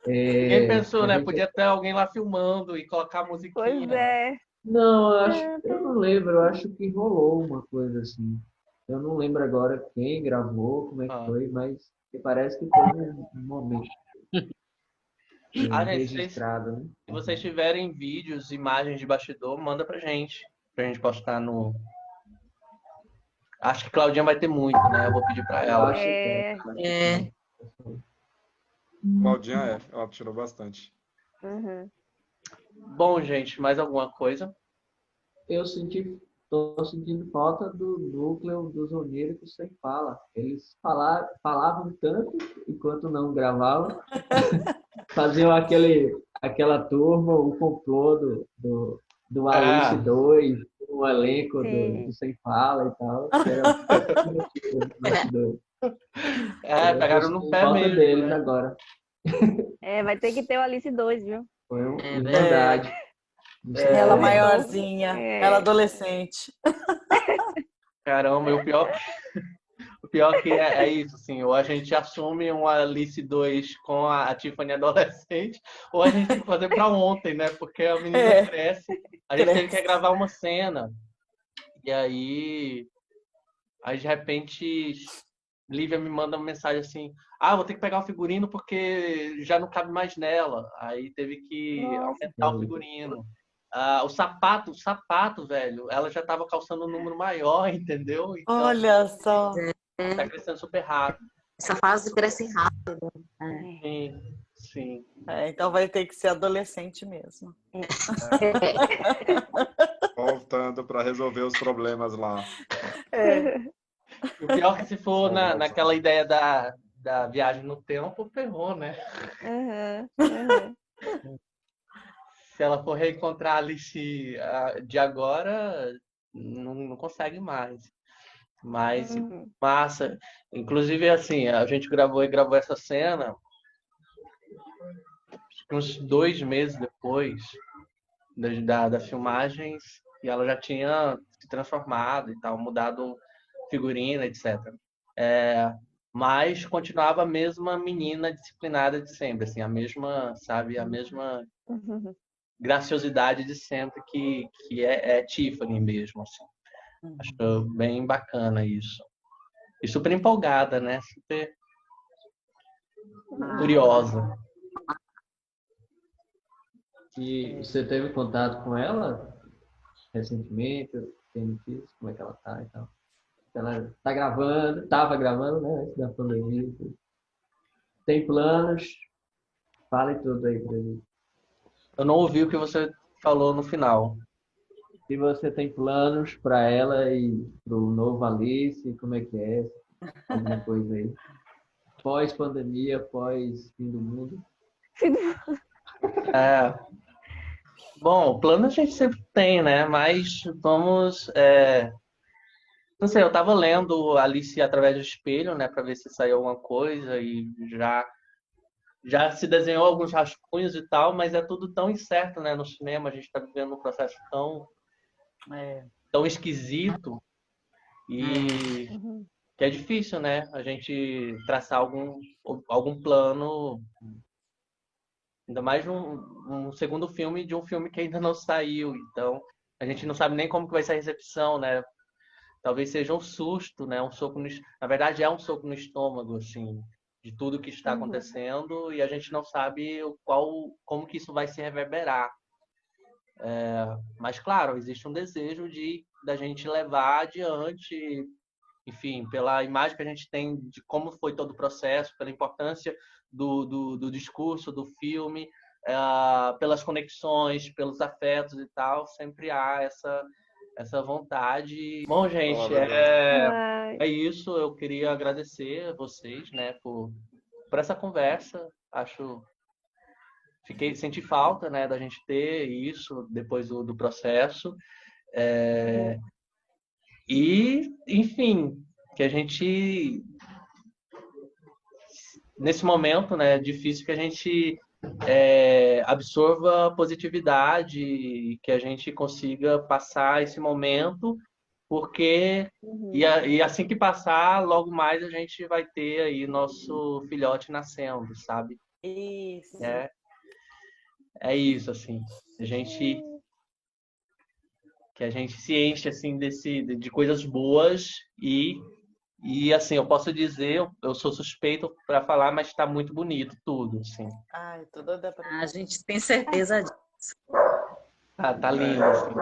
Quem pensou, A né? gente, Podia ter alguém lá filmando e colocar a Pois musiquinha. é. não, eu não lembro, eu acho que rolou uma coisa assim. Eu não lembro agora quem gravou, como é que foi, mas parece que foi um momento Gente, registrado, né? se vocês tiverem vídeos, imagens de bastidor, manda pra gente postar no... Acho que Claudinha vai ter muito, né? Eu vou pedir pra Eu ela. acho que É, Claudinha ela tirou bastante. Uhum. Bom, gente, mais alguma coisa? eu estou sentindo falta do núcleo dos oníricos sem fala. Eles falavam tanto enquanto não gravavam, faziam aquela turma, o complô do Alice 2, o elenco do Sim. Sem Fala e tal, que era muito divertido nos bastidores. Eu tô Pegaram no sentindo pé falta mesmo, deles né? agora. Vai ter que ter o Alice 2, viu? Foi uma é irmandade. Ela É. maiorzinha, ela adolescente. Caramba, e o pior que é isso, assim, ou a gente assume um Alice 2 com a Tiffany adolescente, ou a gente tem que fazer pra ontem, né? Porque a menina cresce, a gente teve que gravar uma cena, e aí de repente, Lívia me manda uma mensagem assim, vou ter que pegar o figurino porque já não cabe mais nela. Aí teve que aumentar o figurino. O sapato, velho, ela já tava calçando um número maior, entendeu? Então, Olha só. tá crescendo super rápido. essa fase cresce rápido. Sim, sim. Então vai ter que ser adolescente mesmo. Voltando para resolver os problemas lá. E o pior é que se for naquela ideia da viagem no tempo, ferrou, né? Se ela for reencontrar a Alice de agora, não consegue mais. Mas massa. Inclusive, assim, a gente gravou essa cena uns 2 meses depois das filmagens, e ela já tinha se transformado e tal, mudado figurina, etc. Mas continuava a mesma menina disciplinada de sempre, assim, a mesma, sabe, a mesma graciosidade de sempre que é Tiffany mesmo, assim. Acho bem bacana isso. E super empolgada, né? Super curiosa. E você teve contato com ela recentemente? Tem notícias? Como é que ela tá e tal? Ela tá gravando, tava gravando, né? Antes da pandemia. Tem planos? Fale tudo aí pra gente. Eu não ouvi o que você falou no final. Se você tem planos para ela e pro novo Alice, como é que é? Alguma coisa aí? Pós-pandemia, pós-fim do mundo? Bom, plano a gente sempre tem, né? Mas vamos. Não sei, eu tava lendo Alice através do espelho, né? Para ver se saiu alguma coisa e já se desenhou alguns rascunhos e tal, mas é tudo tão incerto, né? No cinema, a gente está vivendo um processo tão esquisito e que é difícil, né? A gente traçar algum plano, ainda mais um segundo filme de um filme que ainda não saiu. Então, a gente não sabe nem como que vai ser a recepção, né? Talvez seja um susto, né? Na verdade, é um soco no estômago, assim, de tudo que está acontecendo, e a gente não sabe como que isso vai se reverberar. Mas, claro, existe um desejo da gente levar adiante, enfim, pela imagem que a gente tem de como foi todo o processo, pela importância do discurso, do filme, pelas conexões, pelos afetos e tal, sempre há essa vontade. Bom, gente, é isso. Eu queria agradecer a vocês, né, por essa conversa. Senti falta, né, da gente ter isso depois do processo. E, enfim, que a gente, nesse momento, né, difícil, que a gente absorva positividade, que a gente consiga passar esse momento, porque e assim que passar, logo mais a gente vai ter aí nosso filhote nascendo, sabe? Isso. É isso, assim. Que a gente se enche assim de coisas boas e assim, eu posso dizer, eu sou suspeito para falar, mas está muito bonito tudo, assim. Ai, tudo dá pra... A gente tem certeza disso. Tá lindo, assim.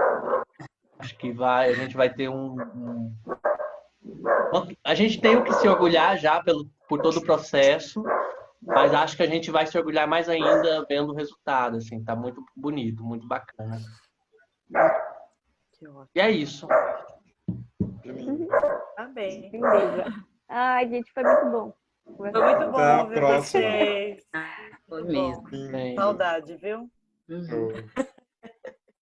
Acho que a gente vai ter a gente tem o que se orgulhar já por todo o processo, mas acho que a gente vai se orgulhar mais ainda vendo o resultado, assim. Tá muito bonito, muito bacana. Que ótimo. E é isso. Tá bem. Ai, gente, foi muito bom. Foi muito bom Até a ver próxima. vocês. Foi Muito mesmo. bom. Bem, Saudade, viu?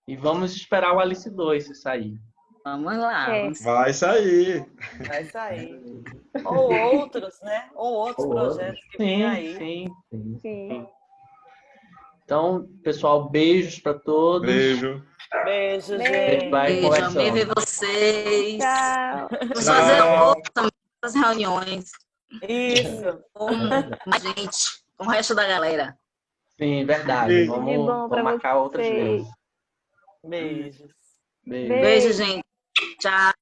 e vamos esperar o Alice 2 se sair. Vamos lá. Vai sair. Vai sair. Ou outros, né? Ou outros projetos que vêm aí. Sim. Então, pessoal, beijos para todos. Beijo. Beijo, A gente gente. vai Beijo, conversando. amei ver vocês. Tchau. Vamos fazer outras reuniões Isso. com mais gente, com o resto da galera. Sim, verdade. Beijo. De bom pra Vamos marcar outras vocês. vezes. Beijos. Beijo. Beijo, gente. Tchau.